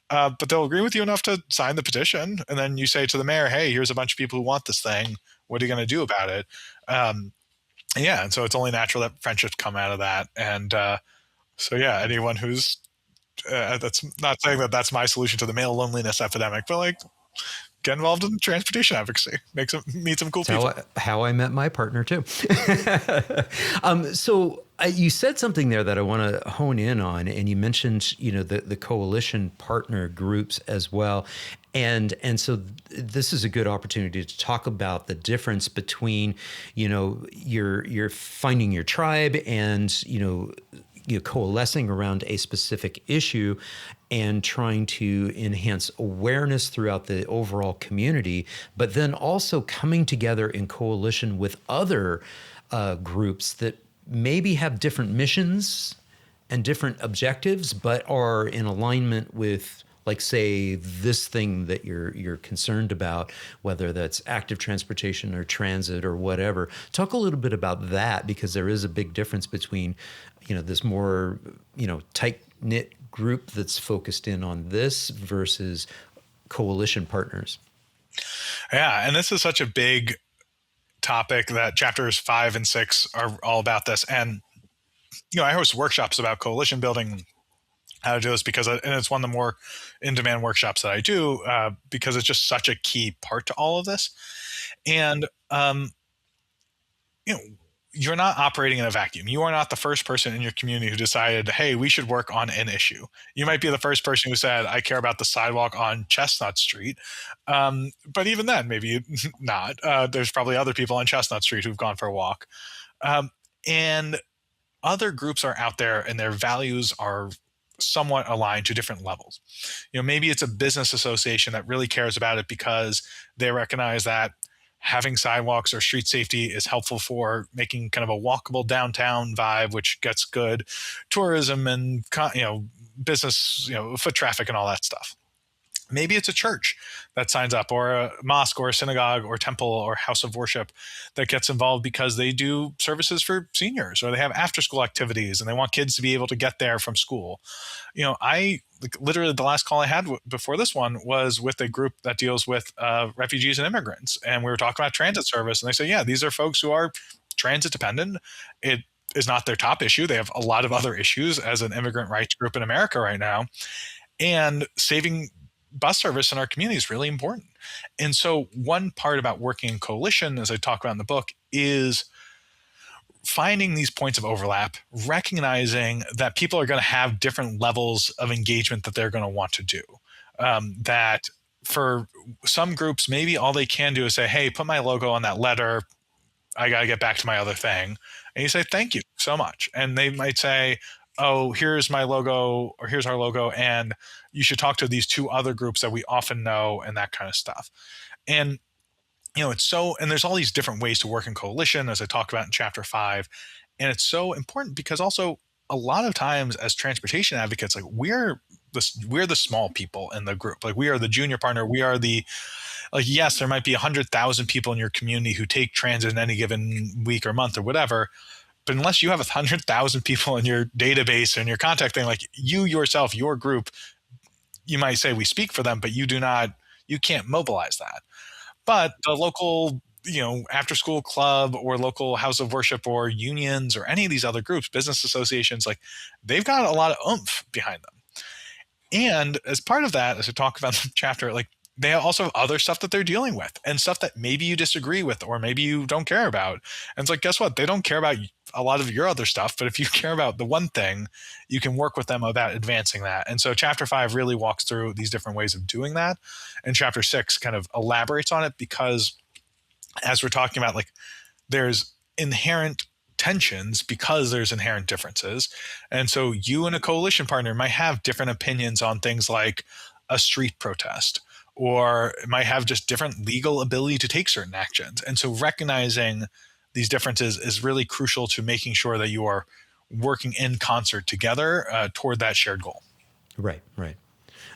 But they'll agree with you enough to sign the petition. And then you say to the mayor, hey, here's a bunch of people who want this thing. What are you going to do about it? Yeah. And so it's only natural that friendships come out of that. And so, yeah, anyone who's, that's not saying that that's my solution to the male loneliness epidemic, but like, get involved in transportation advocacy. Meet some cool people. How I met my partner too. So you said something there that I want to hone in on, and you mentioned the coalition partner groups as well, and so this is a good opportunity to talk about the difference between you're finding your tribe and coalescing around a specific issue and trying to enhance awareness throughout the overall community, but then also coming together in coalition with other groups that maybe have different missions and different objectives, but are in alignment with, like, say, this thing that you're concerned about, whether that's active transportation or transit or whatever. Talk a little bit about that, because there is a big difference between, this more, tight-knit group that's focused in on this versus coalition partners. Yeah, and this is such a big topic that chapters 5 and 6 are all about this. And I host workshops about coalition building, how to do this, because and it's one of the more in-demand workshops that I do, because it's just such a key part to all of this. And you're not operating in a vacuum. You are not the first person in your community who decided, hey, we should work on an issue. You might be the first person who said, I care about the sidewalk on Chestnut Street. But even then, maybe not. There's probably other people on Chestnut Street who've gone for a walk. And other groups are out there, and their values are somewhat aligned to different levels. Maybe it's a business association that really cares about it because they recognize that having sidewalks or street safety is helpful for making kind of a walkable downtown vibe, which gets good tourism and business, foot traffic and all that stuff. Maybe it's a church that signs up, or a mosque, or a synagogue, or temple, or house of worship that gets involved because they do services for seniors, or they have after school activities and they want kids to be able to get there from school. I literally, the last call I had before this one was with a group that deals with refugees and immigrants. And we were talking about transit service. And they say, yeah, these are folks who are transit dependent. It is not their top issue. They have a lot of other issues as an immigrant rights group in America right now. And saving bus service in our community is really important. And so one part about working in coalition, as I talk about in the book, is finding these points of overlap, recognizing that people are going to have different levels of engagement that they're going to want to do. That for some groups, maybe all they can do is say, hey, put my logo on that letter. I got to get back to my other thing. And you say, thank you so much. And they might say, oh, here's my logo, or here's our logo, and you should talk to these two other groups that we often know, and that kind of stuff. And and there's all these different ways to work in coalition, as I talk about in chapter 5. And it's so important because also a lot of times as transportation advocates, like we're the small people in the group. Like we are the junior partner. We are yes, there might be 100,000 people in your community who take transit in any given week or month or whatever. But unless you have 100,000 people in your database and your contact thing, like you yourself, your group, you might say we speak for them, but you can't mobilize that. But the local, after school club or local house of worship or unions or any of these other groups, business associations, like they've got a lot of oomph behind them. And as part of that, as I talk about the chapter, like they also have other stuff that they're dealing with and stuff that maybe you disagree with or maybe you don't care about. And it's like, guess what? They don't care about a lot of your other stuff, but if you care about the one thing, you can work with them about advancing that. And so chapter 5 really walks through these different ways of doing that. And chapter 6 kind of elaborates on it because as we're talking about, like there's inherent tensions because there's inherent differences. And so you and a coalition partner might have different opinions on things like a street protest, or it might have just different legal ability to take certain actions. And so recognizing these differences is really crucial to making sure that you are working in concert together toward that shared goal. Right, right.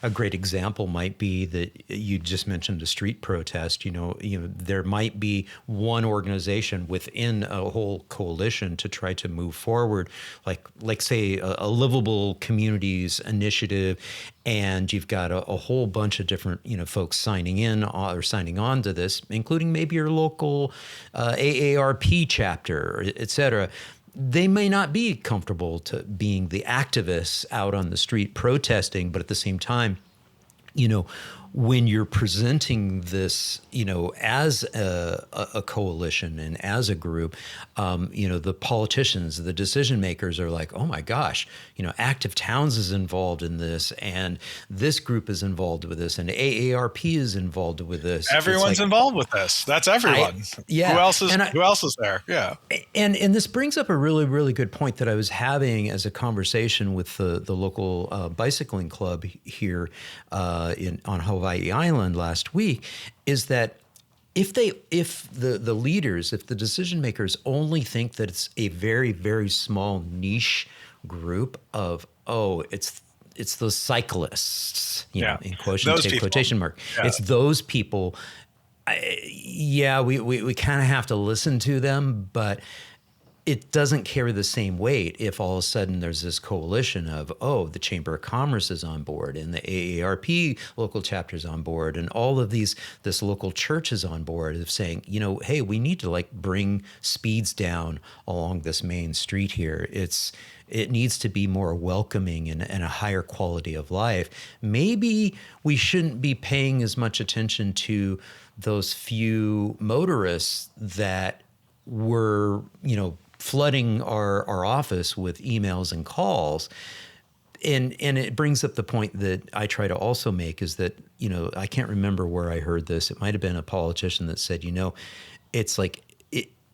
A great example might be that you just mentioned a street protest. There might be one organization within a whole coalition to try to move forward, like say a livable communities initiative, and you've got a whole bunch of different folks signing in or signing on to this, including maybe your local AARP chapter, et cetera. They may not be comfortable to being the activists out on the street protesting, but at the same time, when you're presenting this, as a coalition and as a group, the politicians, the decision makers are like, oh my gosh, Active Towns is involved in this, and this group is involved with this, and AARP is involved with this. Everyone's involved with this. That's everyone. Yeah. Who else is there? Yeah. And this brings up a really, really good point that I was having as a conversation with the local bicycling club here on Hawaii Island last week, is that if the leaders, if the decision makers only think that it's a very, very small niche group of, it's those cyclists, in quotation mark. Yeah. It's those people. We kind of have to listen to them, but it doesn't carry the same weight if all of a sudden there's this coalition of, the Chamber of Commerce is on board and the AARP local chapters on board and all of this local church is on board of saying, hey, we need to bring speeds down along this main street here. It needs to be more welcoming and a higher quality of life. Maybe we shouldn't be paying as much attention to those few motorists that were, flooding our office with emails and calls. And it brings up the point that I try to also make is that, I can't remember where I heard this. It might have been a politician that said, it's like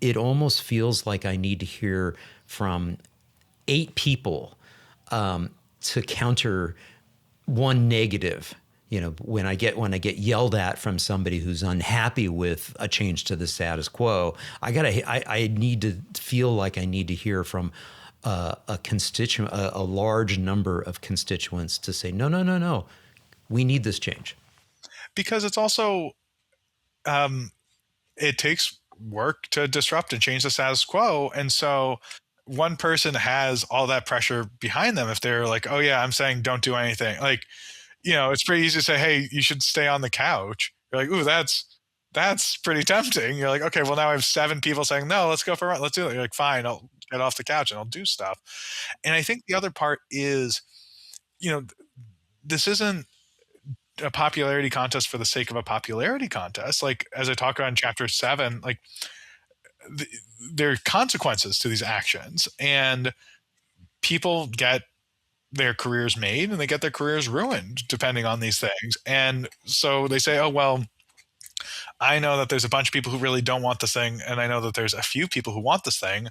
it almost feels like I need to hear from 8 people to counter one negative when I get yelled at from somebody who's unhappy with a change to the status quo, I need to feel like I need to hear from a constituent, a large number of constituents to say, no, no, no, no, we need this change. Because it's also, um, it takes work to disrupt and change the status quo. And so one person has all that pressure behind them. If they're like, oh yeah, I'm saying don't do anything. Like, it's pretty easy to say, hey, you should stay on the couch. You're like, ooh, that's pretty tempting. You're like, okay, well now I have 7 people saying, no, let's go for a run. Let's do it. You're like, fine, I'll get off the couch and I'll do stuff. And I think the other part is, you know, this isn't a popularity contest for the sake of a popularity contest. Like as I talk about in chapter 7, like th- there are consequences to these actions, and people get their careers made and they get their careers ruined depending on these things. And so they say, oh well, I know that there's a bunch of people who really don't want this thing, and I know that there's a few people who want this thing.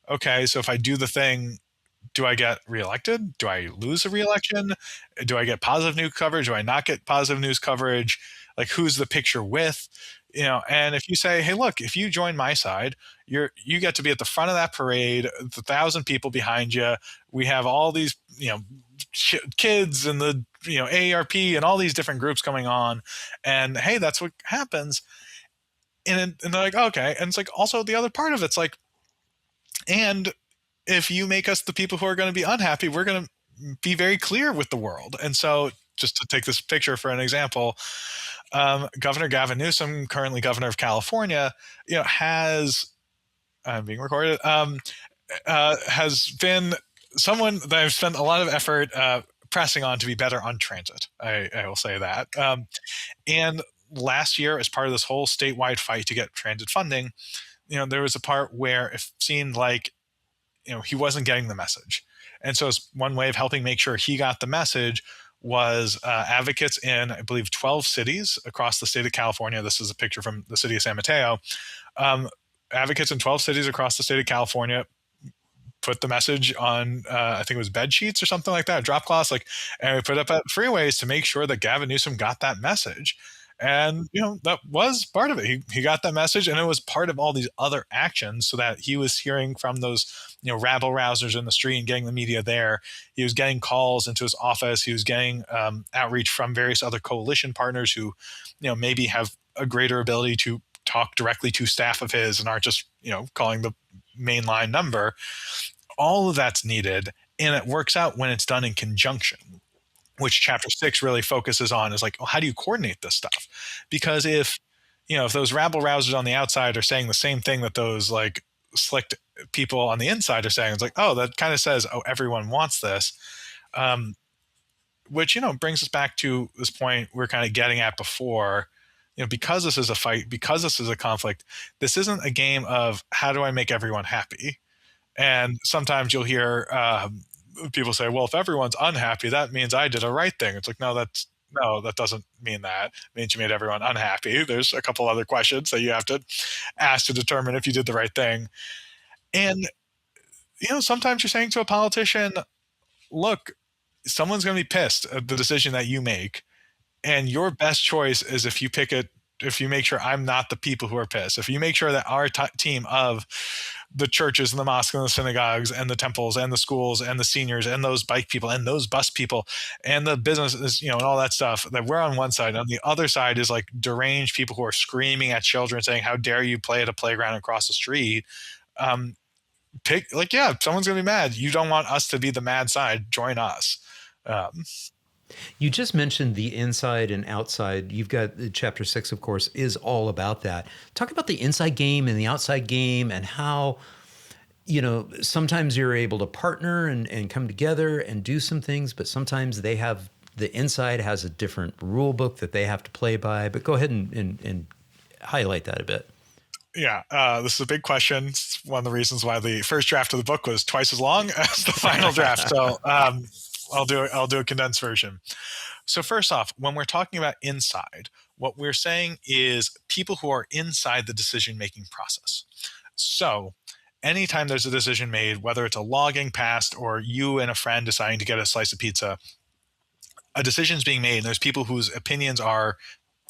Okay, so if I do the thing, do I get reelected? Do I lose a reelection? Do I get positive news coverage? Do I not get positive news coverage? Like who's the picture with? And if you say, hey, look, if you join my side, you get to be at the front of that parade, the 1,000 people behind you. We have all these, kids and the AARP and all these different groups coming on, and hey, that's what happens. And they're like, okay, and it's like also the other part of it's like, and if you make us the people who are going to be unhappy, we're going to be very clear with the world. And so, just to take this picture for an example, Governor Gavin Newsom, currently governor of California, has I'm being recorded. Has been someone that I've spent a lot of effort pressing on to be better on transit. I will say that. And last year, as part of this whole statewide fight to get transit funding, there was a part where it seemed like he wasn't getting the message. And so it's one way of helping make sure he got the message was advocates in, I believe, 12 cities across the state of California. This is a picture from the city of San Mateo. Advocates in 12 cities across the state of California put the message on, I think it was bed sheets or something like that, drop cloths, and we put up at freeways to make sure that Gavin Newsom got that message. And that was part of it. He got that message, and it was part of all these other actions, so that he was hearing from those rabble rousers in the street and getting the media there. He was getting calls into his office. He was getting outreach from various other coalition partners who maybe have a greater ability to talk directly to staff of his and aren't just calling the mainline number. All of that's needed, and it works out when it's done in conjunction, which chapter 6 really focuses on, is like, well, how do you coordinate this stuff? Because if those rabble rousers on the outside are saying the same thing that those like slick people on the inside are saying, it's like, oh, that kind of says, oh, everyone wants this. Which brings us back to this point we're kind of getting at before. Because this is a fight, because this is a conflict, this isn't a game of how do I make everyone happy. And sometimes you'll hear people say, well, if everyone's unhappy, that means I did a right thing. It's like, no, that doesn't mean that. It means you made everyone unhappy. There's a couple other questions that you have to ask to determine if you did the right thing. And, sometimes you're saying to a politician, look, someone's going to be pissed at the decision that you make. And your best choice is if you make sure I'm not the people who are pissed. If you make sure that our team of the churches and the mosques and the synagogues and the temples and the schools and the seniors and those bike people and those bus people and the businesses, and all that stuff, that we're on one side. On the other side is like deranged people who are screaming at children saying, how dare you play at a playground across the street. Someone's going to be mad. You don't want us to be the mad side. Join us. You just mentioned the inside and outside. You've got chapter 6, of course, is all about that. Talk about the inside game and the outside game, and how, sometimes you're able to partner and come together and do some things, but sometimes the inside has a different rule book that they have to play by. But go ahead and highlight that a bit. Yeah, this is a big question. It's one of the reasons why the first draft of the book was twice as long as the final draft. So I'll do a condensed version. So first off, when we're talking about inside, what we're saying is people who are inside the decision-making process. So anytime there's a decision made, whether it's a law getting passed or you and a friend deciding to get a slice of pizza, a decision's being made and there's people whose opinions are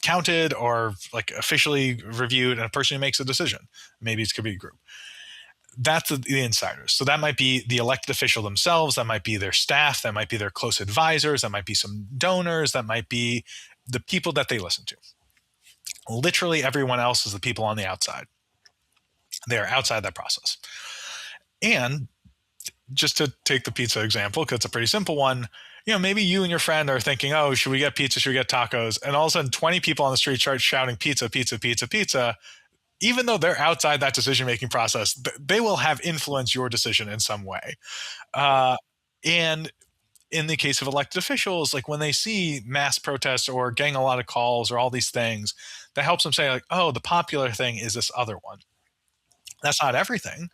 counted or like officially reviewed, and a person who makes a decision, maybe it could be a group, that's the insiders. So that might be the elected official themselves, that might be their staff, that might be their close advisors, that might be some donors, that might be the people that they listen to. Literally everyone else is the people on the outside. They're outside that process. And just to take the pizza example, because it's a pretty simple one, maybe you and your friend are thinking, oh, should we get pizza? Should we get tacos? And all of a sudden 20 people on the street start shouting pizza, pizza, pizza, pizza. Even though they're outside that decision-making process, they will have influenced your decision in some way. And in the case of elected officials, like when they see mass protests or getting a lot of calls or all these things, that helps them say like, oh, the popular thing is this other one. That's not everything.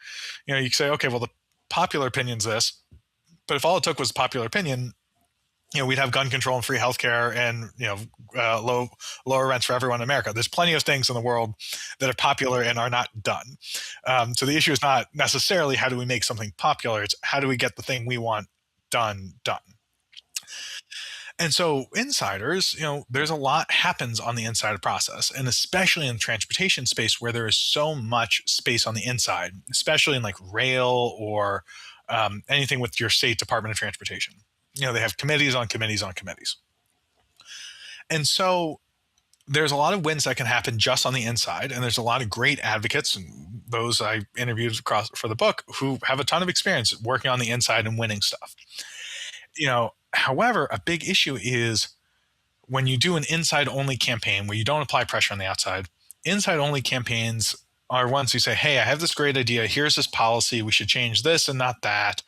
You can say, okay, well, the popular opinion's this, but if all it took was popular opinion, we'd have gun control and free healthcare and lower rents for everyone in America. There's plenty of things in the world that are popular and are not done. So the issue is not necessarily how do we make something popular; it's how do we get the thing we want done. And so insiders, there's a lot happens on the inside of the process, and especially in the transportation space where there is so much space on the inside, especially in like rail or anything with your state Department of Transportation. They have committees on committees on committees. And so there's a lot of wins that can happen just on the inside. And there's a lot of great advocates, and those I interviewed across for the book, who have a ton of experience working on the inside and winning stuff. However, a big issue is when you do an inside only campaign where you don't apply pressure on the outside. Inside only campaigns are ones who say, hey, I have this great idea. Here's this policy. We should change this and not that.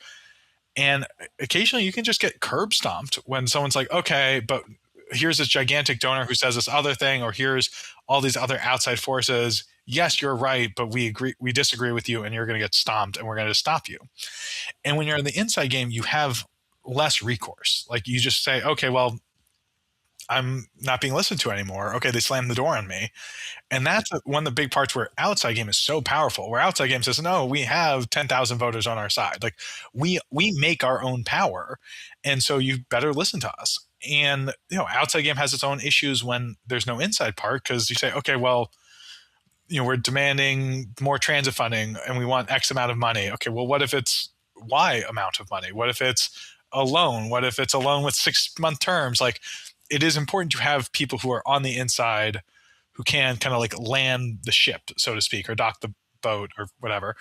And occasionally you can just get curb stomped when someone's like, okay, but here's this gigantic donor who says this other thing, or here's all these other outside forces. Yes, you're right, but we disagree with you, and you're going to get stomped, and we're going to stop you. And when you're in the inside game, you have less recourse. Like you just say, okay, well, I'm not being listened to anymore. Okay, they slammed the door on me. And that's one of the big parts where outside game is so powerful, where outside game says, no, we have 10,000 voters on our side. Like we make our own power. And so you better listen to us. And, outside game has its own issues when there's no inside part, because you say, okay, well, we're demanding more transit funding and we want X amount of money. Okay, well, what if it's Y amount of money? What if it's a loan? What if it's a loan with 6-month terms? Like, it is important to have people who are on the inside who can kind of like land the ship, so to speak, or dock the boat or whatever.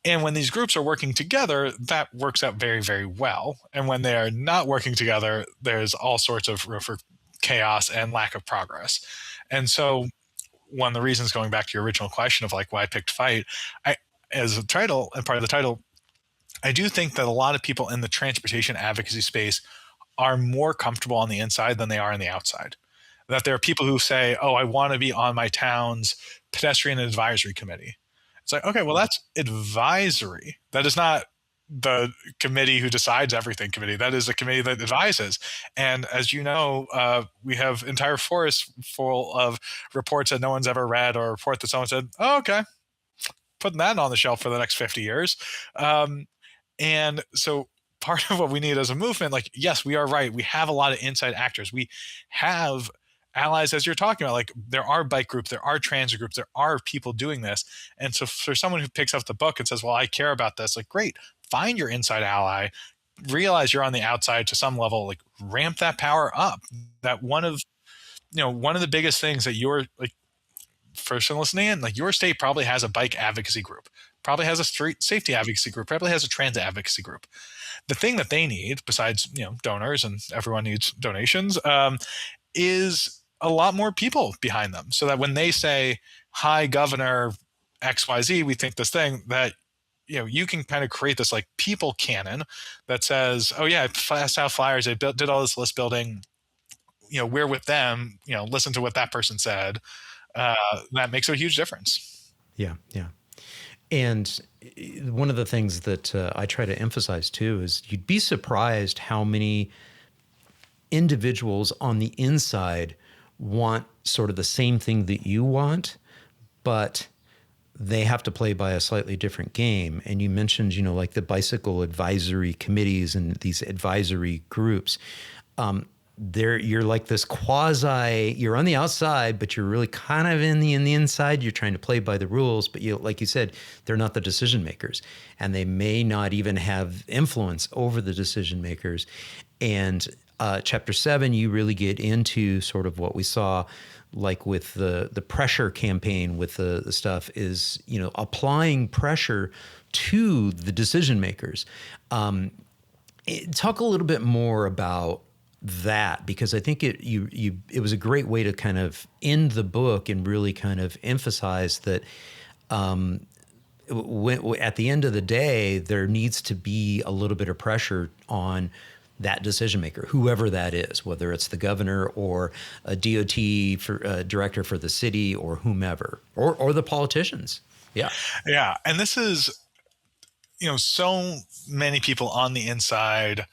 And when these groups are working together, that works out very, very well. And when they are not working together, there's all sorts of room for chaos and lack of progress. And so one of the reasons, going back to your original question of like why I picked fight, as a title and part of the title, I do think that a lot of people in the transportation advocacy space are more comfortable on the inside than they are on the outside. That there are people who say, oh, I want to be on my town's pedestrian advisory committee. It's like, okay, well, that's advisory. That is not the committee who decides everything committee. That is a committee that advises. And as you know, we have entire forests full of reports that no one's ever read, or a report that someone said, oh, okay, putting that on the shelf for the next 50 years. And so part of what we need as a movement, like, yes, we are right. We have a lot of inside actors. We have allies, as you're talking about, like there are bike groups, there are transit groups, there are people doing this. And so for someone who picks up the book and says, well, I care about this, like, great, find your inside ally, realize you're on the outside to some level, like ramp that power up. That one of the biggest things that you're like, person listening in, like your state probably has a bike advocacy group, probably has a street safety advocacy group, probably has a transit advocacy group. The thing that they need, besides donors, and everyone needs donations, is a lot more people behind them, so that when they say, "Hi, Governor XYZ, we think this thing," that you can kind of create this like people cannon that says, "Oh yeah, I passed out flyers, I did all this list building. We're with them. Listen to what that person said." That makes a huge difference. Yeah, yeah. And one of the things that I try to emphasize too is you'd be surprised how many individuals on the inside want sort of the same thing that you want, but they have to play by a slightly different game. And you mentioned, like the bicycle advisory committees and these advisory groups. You're like this quasi, you're on the outside, but you're really kind of in the inside. You're trying to play by the rules, but like you said, they're not the decision makers, and they may not even have influence over the decision makers. And chapter 7, you really get into sort of what we saw, like with the pressure campaign with the stuff is, applying pressure to the decision makers. Talk a little bit more about that, because I think it was a great way to kind of end the book and really kind of emphasize that at the end of the day, there needs to be a little bit of pressure on that decision maker, whoever that is, whether it's the governor or a DOT director for the city or whomever, or the politicians. Yeah. Yeah. And this is, so many people on the inside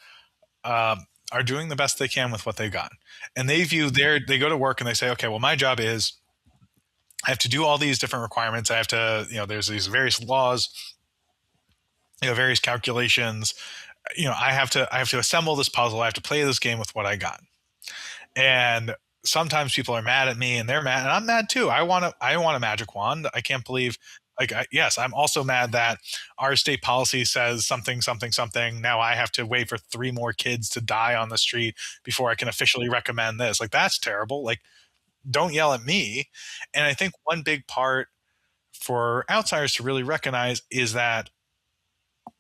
are doing the best they can with what they've got. And they go to work and they say, okay, well, my job is I have to do all these different requirements. I have to, there's these various laws, various calculations. I have to assemble this puzzle. I have to play this game with what I got. And sometimes people are mad at me, and they're mad, and I'm mad too. I want a magic wand. I can't believe, yes, I'm also mad that our state policy says something, something, something. Now I have to wait for 3 more kids to die on the street before I can officially recommend this. Like, that's terrible. Like, don't yell at me. And I think one big part for outsiders to really recognize is that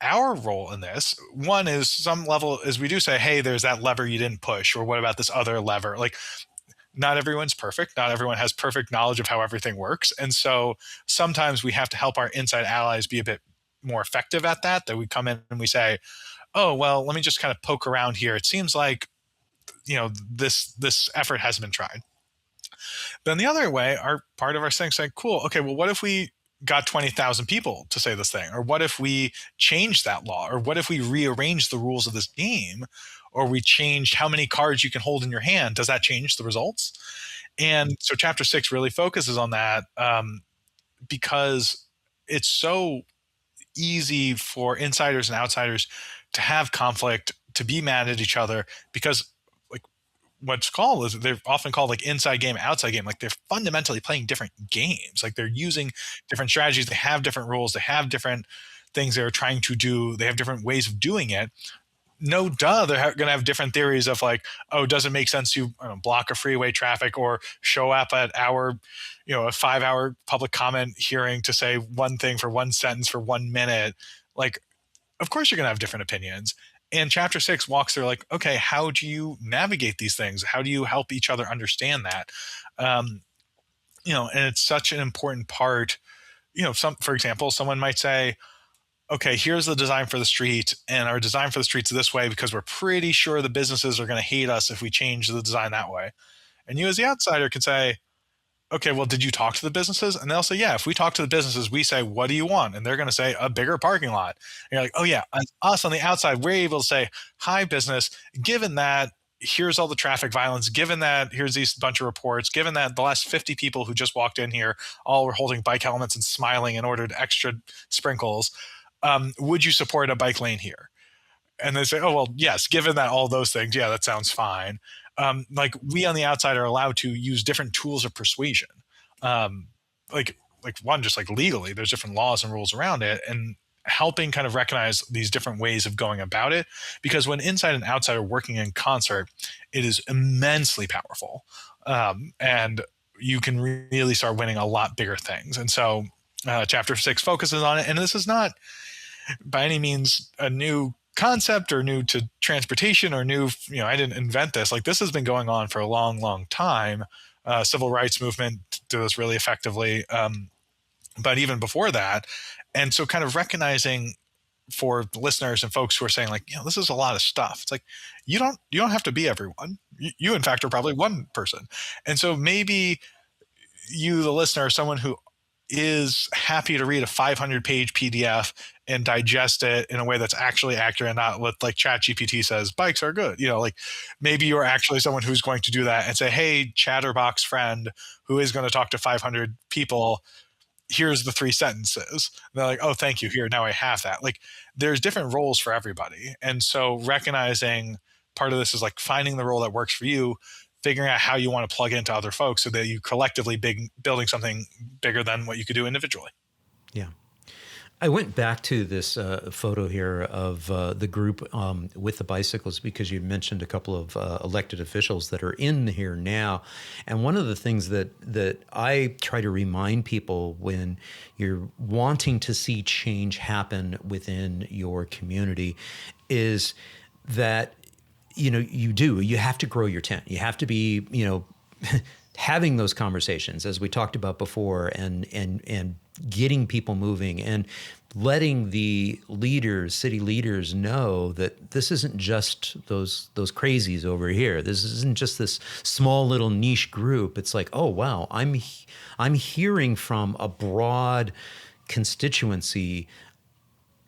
our role in this, one is some level is we do say, hey, there's that lever you didn't push, or what about this other lever? Like, not everyone's perfect. Not everyone has perfect knowledge of how everything works. And so sometimes we have to help our inside allies be a bit more effective at that we come in and we say, oh, well, let me just kind of poke around here. It seems like, this effort hasn't been tried. Then the other way, our part of our thing saying, cool, okay, well, what if we got 20,000 people to say this thing? Or what if we changed that law? Or what if we rearranged the rules of this game? Or we changed how many cards you can hold in your hand? Does that change the results? And so chapter 6 really focuses on that, because it's so easy for insiders and outsiders to have conflict, to be mad at each other, because they're often called like inside game, outside game. Like, they're fundamentally playing different games. Like, they're using different strategies. They have different rules. They have different things they're trying to do. They have different ways of doing it. No duh, they're going to have different theories of like, oh, does it make sense to block a freeway traffic or show up at a 5-hour public comment hearing to say one thing for one sentence for 1 minute? Like, of course you're going to have different opinions. And chapter 6 walks through like, okay, how do you navigate these things? How do you help each other understand that? And it's such an important part. For example, someone might say, okay, here's the design for the street, and our design for the street's this way because we're pretty sure the businesses are going to hate us if we change the design that way. And you as the outsider can say, okay, well, did you talk to the businesses? And they'll say, yeah. If we talk to the businesses, we say, what do you want? And they're going to say a bigger parking lot. And you're like, oh yeah. And us on the outside, we're able to say, hi, business, given that here's all the traffic violence, given that here's these bunch of reports, given that the last 50 people who just walked in here all were holding bike helmets and smiling and ordered extra sprinkles, would you support a bike lane here? And they say, oh, well, yes, given that all those things, yeah, that sounds fine. Like, we on the outside are allowed to use different tools of persuasion. Um, like one, just like legally, there's different laws and rules around it, and helping kind of recognize these different ways of going about it. Because when inside and outside are working in concert, it is immensely powerful. And you can really start winning a lot bigger things. And so chapter 6 focuses on it. And this is not by any means a new concept or new to transportation or new, I didn't invent this. Like, this has been going on for a long, long time. Civil rights movement did this really effectively. But even before that. And so kind of recognizing for listeners and folks who are saying like, this is a lot of stuff. It's like, you don't have to be everyone. You in fact are probably one person. And so maybe you, the listener, are someone who is happy to read a 500-page PDF and digest it in a way that's actually accurate, and not what like ChatGPT says, bikes are good. Like, maybe you're actually someone who's going to do that and say, hey, chatterbox friend who is going to talk to 500 people, here's the 3 sentences. And they're like, oh, thank you. Here, now I have that. Like, there's different roles for everybody. And so recognizing part of this is like finding the role that works for you, figuring out how you want to plug into other folks so that you collectively building something bigger than what you could do individually. Yeah. I went back to this photo here of the group with the bicycles because you mentioned a couple of elected officials that are in here now. And one of the things that I try to remind people when you're wanting to see change happen within your community is that, you have to grow your tent. You have to be, having those conversations, as we talked about before, and getting people moving and letting the leaders, city leaders, know that this isn't just those crazies over here. This isn't just this small little niche group. It's like, oh wow, I'm hearing from a broad constituency,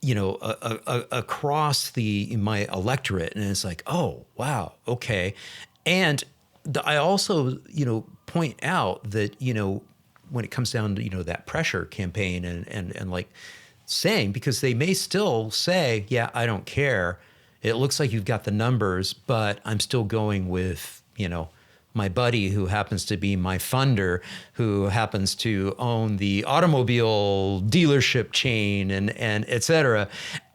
across my electorate, and it's like, oh wow, okay, and I also, point out that, when it comes down to, that pressure campaign and like saying, because they may still say, yeah, I don't care. It looks like you've got the numbers, but I'm still going with, my buddy who happens to be my funder, who happens to own the automobile dealership chain and et cetera.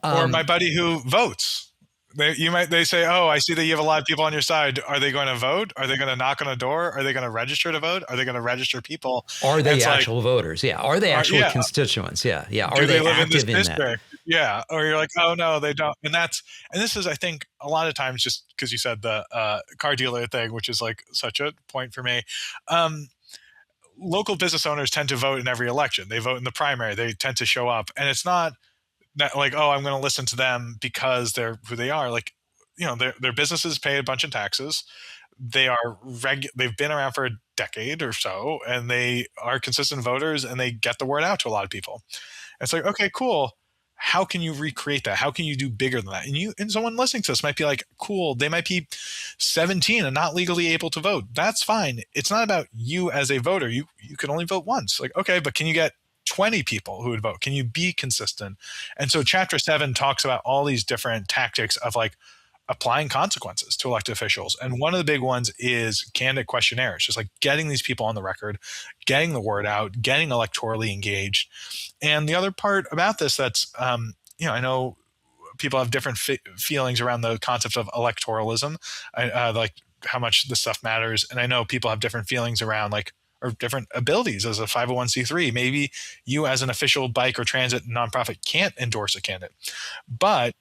Or my buddy who votes. They say, oh, I see that you have a lot of people on your side. Are they going to vote? Are they going to knock on a door? Are they going to register to vote? Are they going to register people? Are they it's actual voters? Yeah. Are they actual yeah. constituents? Yeah. Yeah. Are Do they they live in this active in that? district? Yeah. Or you're like, oh no, they don't. And this is, I think, a lot of times, just because you said the car dealer thing, which is like such a point for me. Local business owners tend to vote in every election. They vote in the primary. They tend to show up, and it's not like, oh, I'm going to listen to them because they're who they are. Like, their businesses pay a bunch of taxes. They are they've been around for a decade or so, and they are consistent voters, and they get the word out to a lot of people. And it's like, okay, cool. How can you recreate that? How can you do bigger than that? And someone listening to this might be like, cool, they might be 17 and not legally able to vote. That's fine. It's not about you as a voter. You can only vote once. Like, okay, but can you get 20 people who would vote? Can you be consistent? And so chapter 7 talks about all these different tactics of like applying consequences to elected officials. And one of the big ones is candidate questionnaires, just like getting these people on the record, getting the word out, getting electorally engaged. And the other part about this that's, I know people have different feelings around the concept of electoralism, like how much this stuff matters. And I know people have different feelings around or different abilities as a 501c3. Maybe you as an official bike or transit nonprofit can't endorse a candidate, but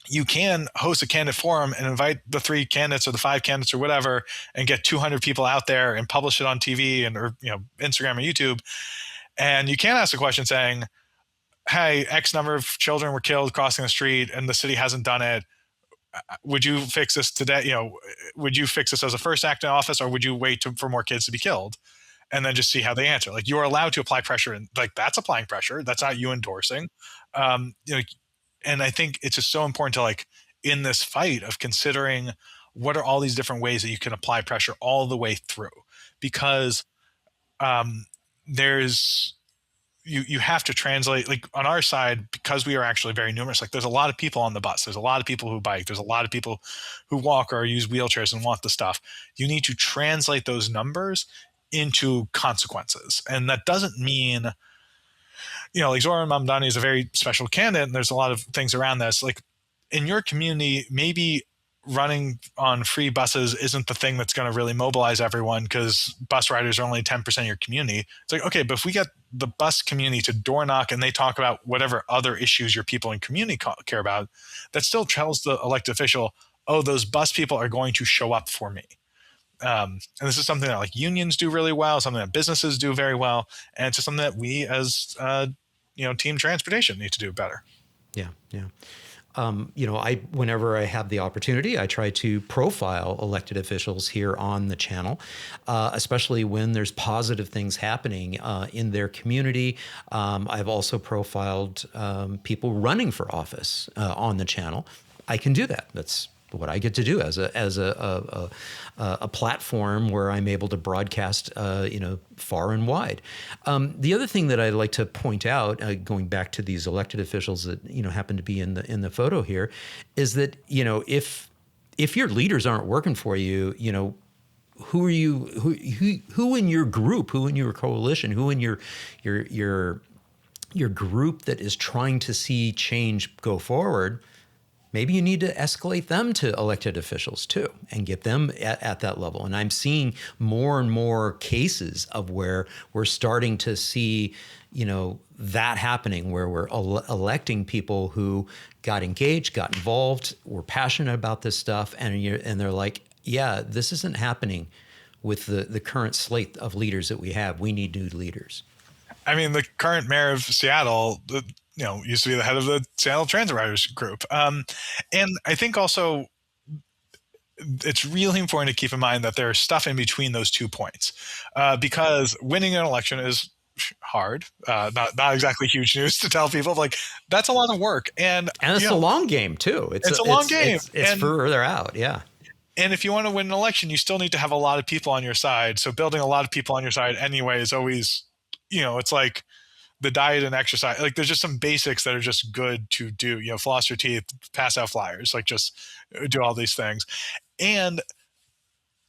you can host a candidate forum and invite the 3 candidates or the 5 candidates or whatever, and get 200 people out there and publish it on TV or Instagram or YouTube. And you can ask a question saying, hey, X number of children were killed crossing the street and the city hasn't done it. Would you fix this today? Would you fix this as a first act in office, or would you wait for more kids to be killed? And then just see how they answer. Like, you are allowed to apply pressure, and like, that's applying pressure. That's not you endorsing. And I think it's just so important to, like, in this fight of considering what are all these different ways that you can apply pressure all the way through, because there's you have to translate, like on our side, because we are actually very numerous. Like, there's a lot of people on the bus. There's a lot of people who bike. There's a lot of people who walk or use wheelchairs and want the stuff. You need to translate those numbers into consequences. And that doesn't mean, like Zoran Mamdani is a very special candidate, and there's a lot of things around this. Like, in your community, maybe running on free buses isn't the thing that's going to really mobilize everyone, because bus riders are only 10% of your community. It's like, okay, but if we get the bus community to door knock and they talk about whatever other issues your people in community care about, that still tells the elected official, oh, those bus people are going to show up for me. And this is something that like unions do really well, something that businesses do very well, and it's just something that we as team transportation need to do better. Yeah. Whenever I have the opportunity, I try to profile elected officials here on the channel, especially when there's positive things happening in their community. I've also profiled people running for office on the channel. I can do that. That's what I get to do as a platform where I'm able to broadcast, far and wide. The other thing that I'd like to point out, going back to these elected officials that happen to be in the photo here, is that if your leaders aren't working for you, who are you? Who in your group? Who in your coalition? Who in your group that is trying to see change go forward? Maybe you need to escalate them to elected officials too and get them at that level. And I'm seeing more and more cases of where we're starting to see, that happening, where we're electing people who got engaged, got involved, were passionate about this stuff. And they're like, yeah, this isn't happening with the current slate of leaders that we have. We need new leaders. I mean, the current mayor of Seattle, used to be the head of the Seattle Transit Riders group. And I think also it's really important to keep in mind that there's stuff in between those 2 points, because winning an election is hard. Not exactly huge news to tell people. Like, that's a lot of work, and it's a long game too. It's a long game. It's further out, yeah. And if you want to win an election, you still need to have a lot of people on your side. So building a lot of people on your side anyway is always, it's like the diet and exercise. Like, there's just some basics that are just good to do. Floss your teeth, pass out flyers, like just do all these things. And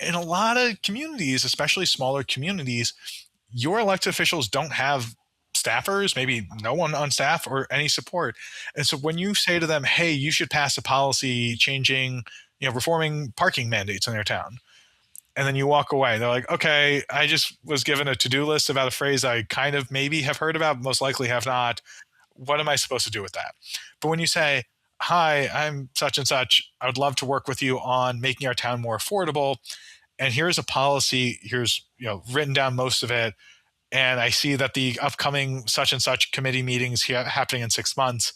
in a lot of communities, especially smaller communities, your elected officials don't have staffers, maybe no one on staff or any support. And so when you say to them, hey, you should pass a policy changing, reforming parking mandates in their town, and then you walk away, they're like, okay, I just was given a to-do list about a phrase I kind of maybe have heard about, most likely have not. What am I supposed to do with that? But when you say, hi, I'm such and such, I would love to work with you on making our town more affordable, and here's a policy, here's written down most of it, and I see that the upcoming such and such committee meetings here happening in 6 months,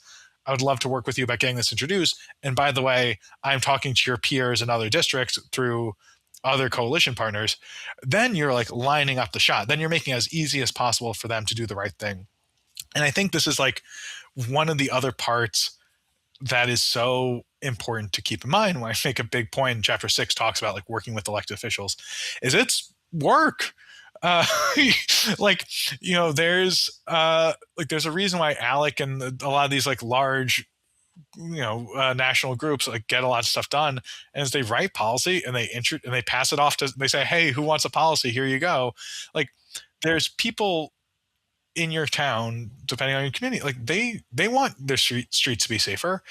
I would love to work with you about getting this introduced. And by the way, I'm talking to your peers in other districts through other coalition partners. Then you're like lining up the shot. Then you're making it as easy as possible for them to do the right thing. And I think this is like one of the other parts that is so important to keep in mind when I make a big point in chapter 6 talks about like working with elected officials, is it's work. There's a reason why ALEC and a lot of these like large, national groups like get a lot of stuff done, and as they write policy and they pass it off they say, hey, who wants a policy? Here you go. Like, there's people in your town, depending on your community, like they want their streets to be safer.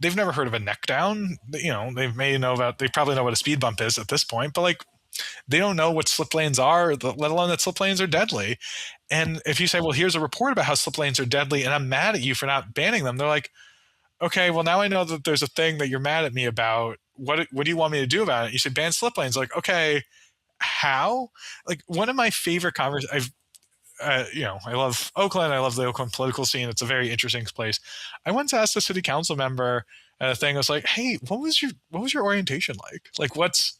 They've never heard of a neck down. They probably know what a speed bump is at this point, but like, they don't know what slip lanes are, let alone that slip lanes are deadly. And if you say, well, here's a report about how slip lanes are deadly, and I'm mad at you for not banning them, they're like, okay, well, now I know that there's a thing that you're mad at me about. What do you want me to do about it? You said ban slip lanes. Like, okay, how? Like, one of my favorite conversations, I love Oakland. I love the Oakland political scene. It's a very interesting place. I once asked a city council member at a thing, I was like, hey, what was your orientation like? Like, what's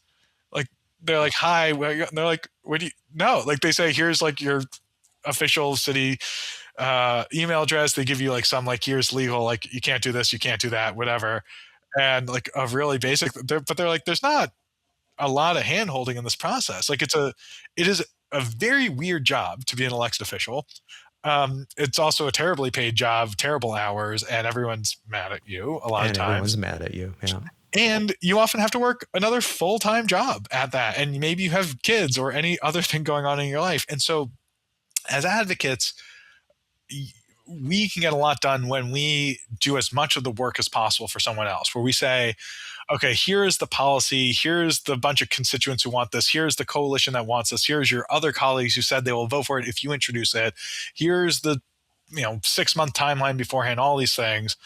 like, they're like, hi. And they're like, what do you know? Like, they say, here's like your official city email address. They give you like some, like, here's legal, like, you can't do this, you can't do that, whatever. And like a really basic, but they're like, there's not a lot of hand holding in this process. Like, it is a very weird job to be an elected official. It's also a terribly paid job, terrible hours, and everyone's mad at you a lot of times. Everyone's mad at you. Yeah. And you often have to work another full-time job at that. And maybe you have kids or any other thing going on in your life. And so as advocates, we can get a lot done when we do as much of the work as possible for someone else, where we say, okay, here's the policy, here's the bunch of constituents who want this, here's the coalition that wants this, here's your other colleagues who said they will vote for it if you introduce it, here's the 6-month timeline beforehand, all these things.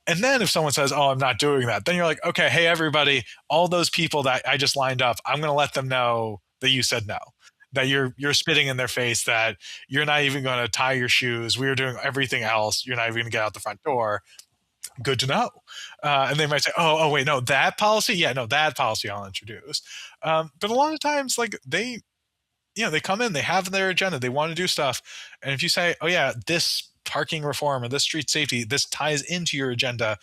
And then if someone says, oh, I'm not doing that, then you're like, okay, hey, everybody, all those people that I just lined up, I'm going to let them know that you said no, that you're spitting in their face, that you're not even going to tie your shoes. We are doing everything else. You're not even going to get out the front door. Good to know. And they might say, oh, wait, no, that policy? Yeah, no, that policy I'll introduce. But a lot of times, like, they come in, they have their agenda, they want to do stuff. And if you say, oh, yeah, this parking reform or this street safety, this ties into your agenda.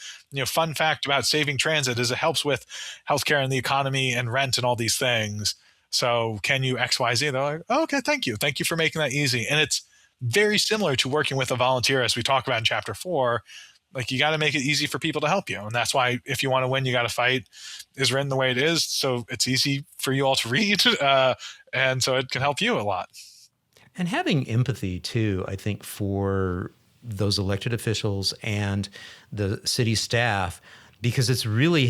Fun fact about saving transit is it helps with healthcare and the economy and rent and all these things. So can you XYZ? They're like, oh, okay, thank you. Thank you for making that easy. And it's very similar to working with a volunteer, as we talk about in chapter 4. Like, you got to make it easy for people to help you. And that's why if you want to win, you got to fight is written the way it is. So it's easy for you all to read. And so it can help you a lot. And having empathy too, I think, for those elected officials and the city staff, because it's really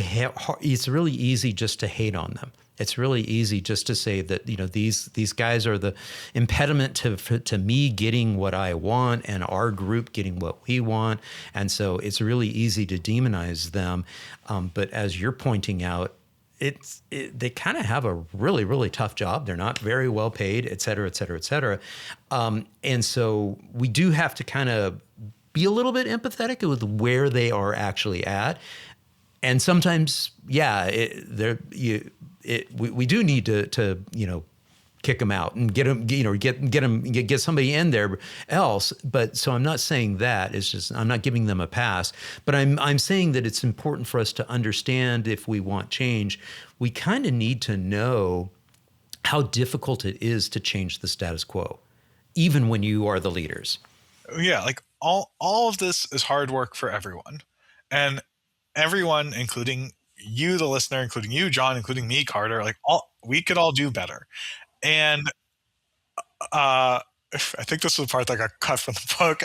easy just to hate on them. It's really easy just to say that, these guys are the impediment to me getting what I want and our group getting what we want. And so it's really easy to demonize them. But as you're pointing out, they kind of have a really, really tough job. They're not very well paid, et cetera, et cetera, et cetera. And so we do have to kind of be a little bit empathetic with where they are actually at. And sometimes, yeah, we do need to kick them out and get them, get somebody in there else. But so I'm not saying that. It's just I'm not giving them a pass. But I'm saying that it's important for us to understand, if we want change, we kind of need to know how difficult it is to change the status quo, even when you are the leaders. Yeah, like all of this is hard work for everyone. And everyone, including you, the listener, including you, John, including me, Carter, like we could all do better. And I think this was the part that got cut from the book.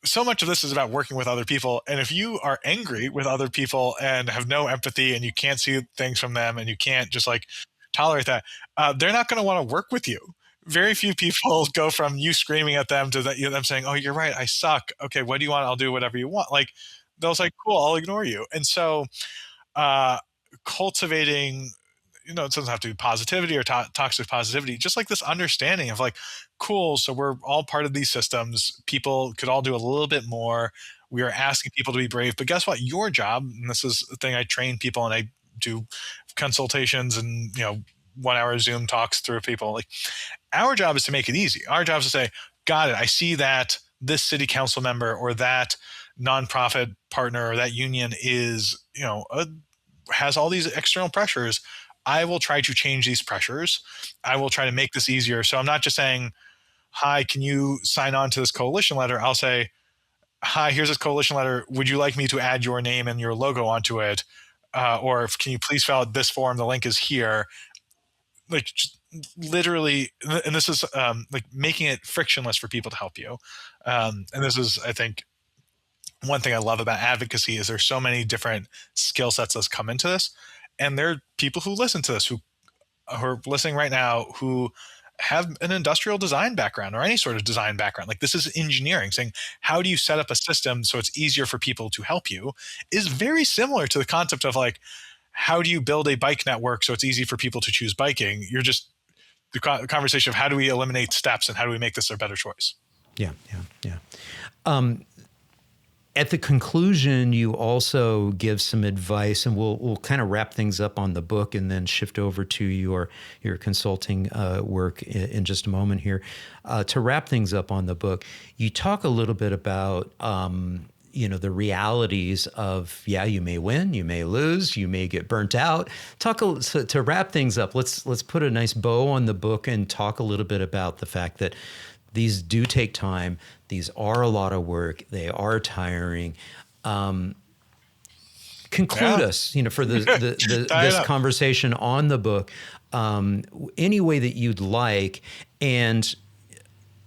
So much of this is about working with other people. And if you are angry with other people and have no empathy and you can't see things from them and you can't just like tolerate that, they're not going to want to work with you. Very few people go from you screaming at them to them saying, oh, you're right, I suck. Okay, what do you want? I'll do whatever you want. Like, they'll say, cool, I'll ignore you. And so uh, cultivating, it doesn't have to be positivity or toxic positivity, just like this understanding of like, cool, so we're all part of these systems. People could all do a little bit more. We are asking people to be brave. But guess what? Your job, and this is the thing I train people and I do consultations and, 1 hour Zoom talks through people. Like, our job is to make it easy. Our job is to say, got it, I see that this city council member or that nonprofit partner or that union is, has all these external pressures. I will try to change these pressures. I will try to make this easier. So I'm not just saying, hi, can you sign on to this coalition letter? I'll say, hi, here's this coalition letter. Would you like me to add your name and your logo onto it? Or can you please fill out this form? The link is here. Like, literally, and this is like making it frictionless for people to help you. And this is, I think, one thing I love about advocacy is there's so many different skill sets that come into this. And there are people who listen to this who are listening right now who have an industrial design background or any sort of design background. Like, this is engineering, saying, how do you set up a system so it's easier for people to help you, is very similar to the concept of like, how do you build a bike network so it's easy for people to choose biking? You're just the conversation of how do we eliminate steps and how do we make this a better choice? Yeah. At the conclusion, you also give some advice, and we'll kind of wrap things up on the book and then shift over to your consulting work in just a moment here. To wrap things up on the book, you talk a little bit about the realities of, you may win, you may lose, you may get burnt out. To wrap things up, let's put a nice bow on the book and talk a little bit about the fact that these do take time. These are a lot of work. They are tiring. Conclude us, for this conversation on the book, any way that you'd like. And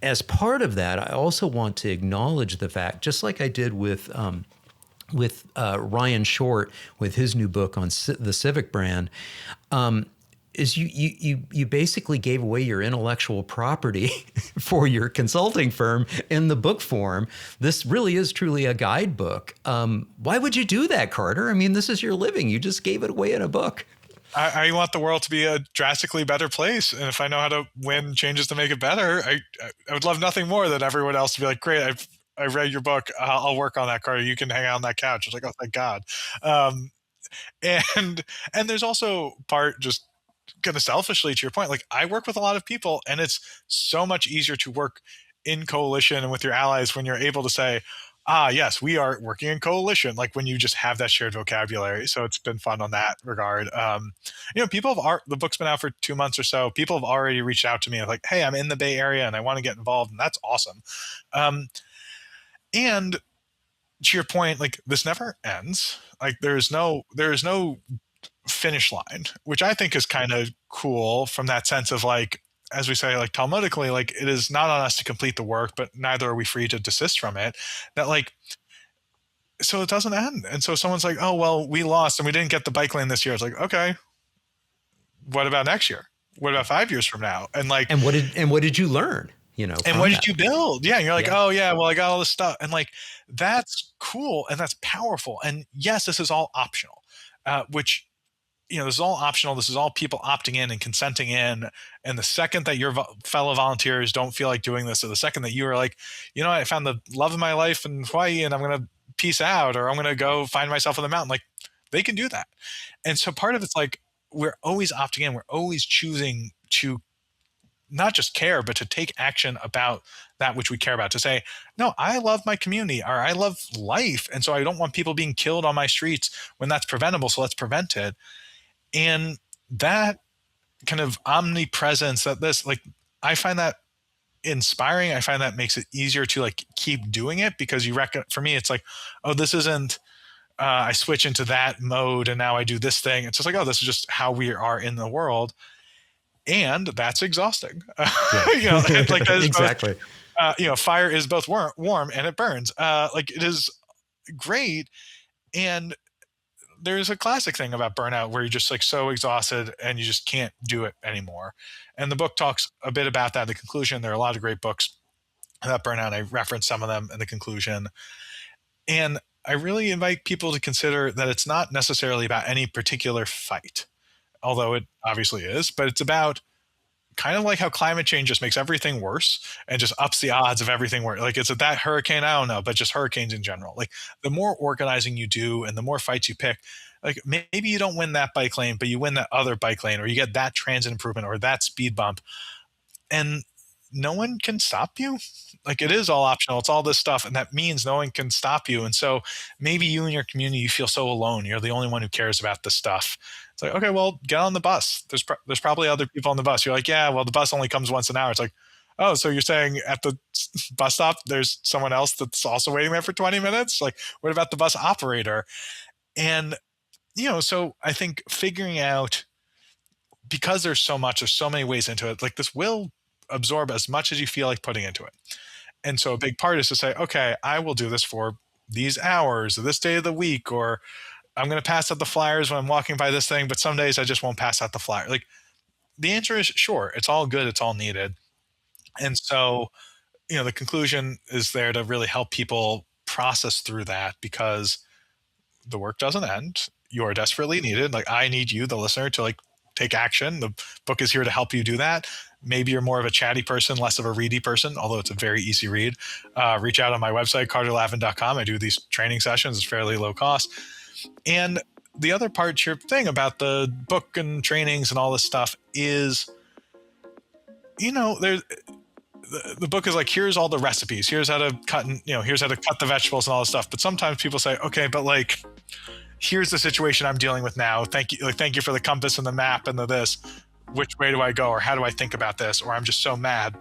as part of that, I also want to acknowledge the fact, just like I did with Ryan Short with his new book on the Civic brand, is you basically gave away your intellectual property for your consulting firm in the book form. This really is truly a guidebook. Why would you do that, Carter? I mean, this is your living. You just gave it away in a book. I want the world to be a drastically better place. And if I know how to win changes to make it better, I would love nothing more than everyone else to be like, great, I read your book. I'll work on that, Carter. You can hang out on that couch. It's like, oh, thank God. And there's also part just kind of selfishly to your point, like, I work with a lot of people and it's so much easier to work in coalition and with your allies when you're able to say, ah, yes, we are working in coalition, like when you just have that shared vocabulary. So it's been fun on that regard. People the book's been out for 2 months or so. People have already reached out to me like, hey, I'm in the Bay Area and I want to get involved. And that's awesome. Um, and to your point, like this never ends. Like there is no finish line, which I think is kind of cool from that sense of like, as we say, like Talmudically, like it is not on us to complete the work, but neither are we free to desist from it. That like, so it doesn't end. And so someone's like, oh, well, we lost and we didn't get the bike lane this year. It's like, okay, what about next year? What about 5 years from now? And like, And what did you learn, and from what did that? you build? Yeah. And you're like, Yeah. oh yeah, well, I got all this stuff. And like, that's cool. And that's powerful. And yes, this is all optional, which this is all optional. This is all people opting in and consenting in. And the second that your fellow volunteers don't feel like doing this, or the second that you are like, I found the love of my life in Hawaii and I'm going to peace out, or I'm going to go find myself in the mountain, like they can do that. And so part of it's like, we're always opting in. We're always choosing to not just care, but to take action about that which we care about, to say, no, I love my community or I love life. And so I don't want people being killed on my streets when that's preventable. So let's prevent it. And that kind of omnipresence, that this, like, I find that inspiring. I find that makes it easier to like keep doing it, because you reckon, for me, it's like, oh, this isn't, I switch into that mode and now I do this thing. It's just like, oh, this is just how we are in the world. And that's exhausting. Yeah. Like that is both, Exactly. fire is both warm and it burns. Like it is great. And there's a classic thing about burnout where you're just like so exhausted and you just can't do it anymore. And the book talks a bit about that in the conclusion. There are a lot of great books about burnout. I referenced some of them in the conclusion. And I really invite people to consider that it's not necessarily about any particular fight, although it obviously is, but it's about kind of like how climate change just makes everything worse and just ups the odds of everything worse. Like, it's that hurricane, I don't know, but just hurricanes in general. Like, the more organizing you do and the more fights you pick, like maybe you don't win that bike lane, but you win that other bike lane, or you get that transit improvement or that speed bump. And no one can stop you. Like, it is all optional. It's all this stuff. And that means no one can stop you. And so maybe you and your community, you feel so alone. You're the only one who cares about this stuff. It's like, okay, well, get on the bus. There's probably other people on the bus. You're like, yeah, well, the bus only comes once an hour. It's like, oh, so you're saying at the bus stop, there's someone else that's also waiting there for 20 minutes? Like, what about the bus operator? And, so I think figuring out, because there's so many ways into it, like this will absorb as much as you feel like putting into it. And so a big part is to say, okay, I will do this for these hours or this day of the week, or I'm going to pass out the flyers when I'm walking by this thing, but some days I just won't pass out the flyer. Like, the answer is sure, it's all good, it's all needed. And so, the conclusion is there to really help people process through that, because the work doesn't end. You are desperately needed. Like, I need you, the listener, to like take action. The book is here to help you do that. Maybe you're more of a chatty person, less of a ready person, although it's a very easy read. Reach out on my website, carterlavin.com. I do these training sessions. It's fairly low cost. And the other part to your thing about the book and trainings and all this stuff is, there's the book is like, here's all the recipes. Here's how to cut, and here's how to cut the vegetables and all this stuff. But sometimes people say, okay, but like, here's the situation I'm dealing with now. Thank you. Like, thank you for the compass and the map and the this. Which way do I go? Or how do I think about this? Or I'm just so mad.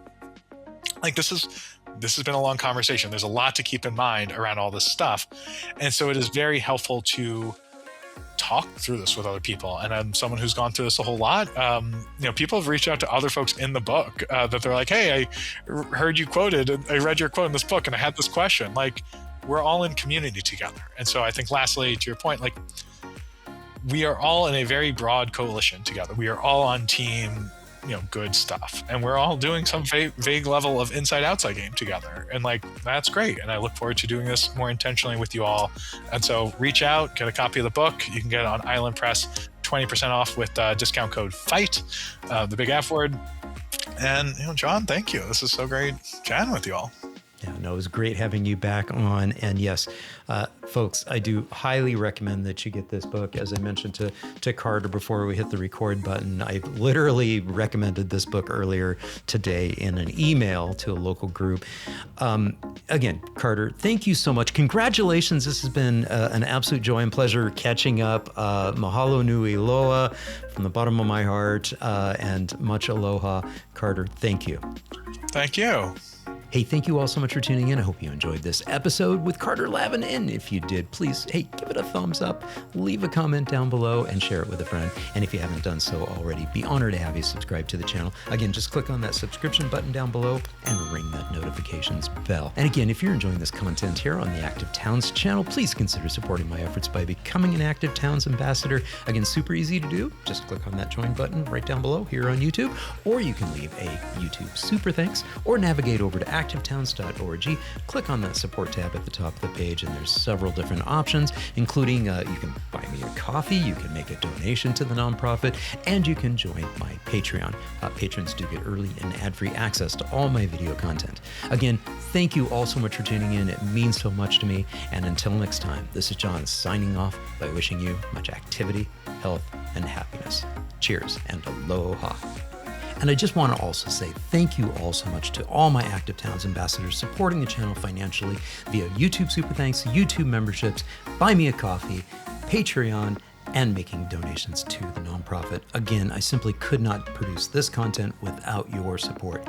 Like, this has been a long conversation. There's a lot to keep in mind around all this stuff. And so it is very helpful to talk through this with other people. And I'm someone who's gone through this a whole lot. People have reached out to other folks in the book that they're like, hey, I heard you quoted, and I read your quote in this book, and I had this question. Like, we're all in community together. And so I think, lastly, to your point, like, we are all in a very broad coalition together. We are all on team, good stuff. And we're all doing some vague level of inside-outside game together. And like, that's great. And I look forward to doing this more intentionally with you all. And so reach out, get a copy of the book. You can get it on Island Press, 20% off with discount code FIGHT, the big F word. And, John, thank you. This is so great chatting with you all. Yeah, no, it was great having you back on. And yes, folks, I do highly recommend that you get this book. As I mentioned to Carter before we hit the record button, I literally recommended this book earlier today in an email to a local group. Again, Carter, thank you so much. Congratulations. This has been an absolute joy and pleasure catching up. Mahalo nui loa from the bottom of my heart, and much aloha. Carter, thank you. Thank you. Hey, thank you all so much for tuning in. I hope you enjoyed this episode with Carter Lavin. And if you did, please, hey, give it a thumbs up, leave a comment down below, and share it with a friend. And if you haven't done so already, be honored to have you subscribe to the channel. Again, just click on that subscription button down below and ring that notifications bell. And again, if you're enjoying this content here on the Active Towns channel, please consider supporting my efforts by becoming an Active Towns ambassador. Again, super easy to do. Just click on that join button right down below here on YouTube, or you can leave a YouTube super thanks, or navigate over to activetowns.org. Click on that support tab at the top of the page, and there's several different options, including you can buy me a coffee, you can make a donation to the nonprofit, and you can join my Patreon. Patrons do get early and ad-free access to all my video content. Again, thank you all so much for tuning in. It means so much to me. And until next time, this is John signing off by wishing you much activity, health, and happiness. Cheers and aloha. And I just want to also say thank you all so much to all my Active Towns ambassadors supporting the channel financially via YouTube Super Thanks, YouTube memberships, Buy Me a Coffee, Patreon, and making donations to the nonprofit. Again, I simply could not produce this content without your support.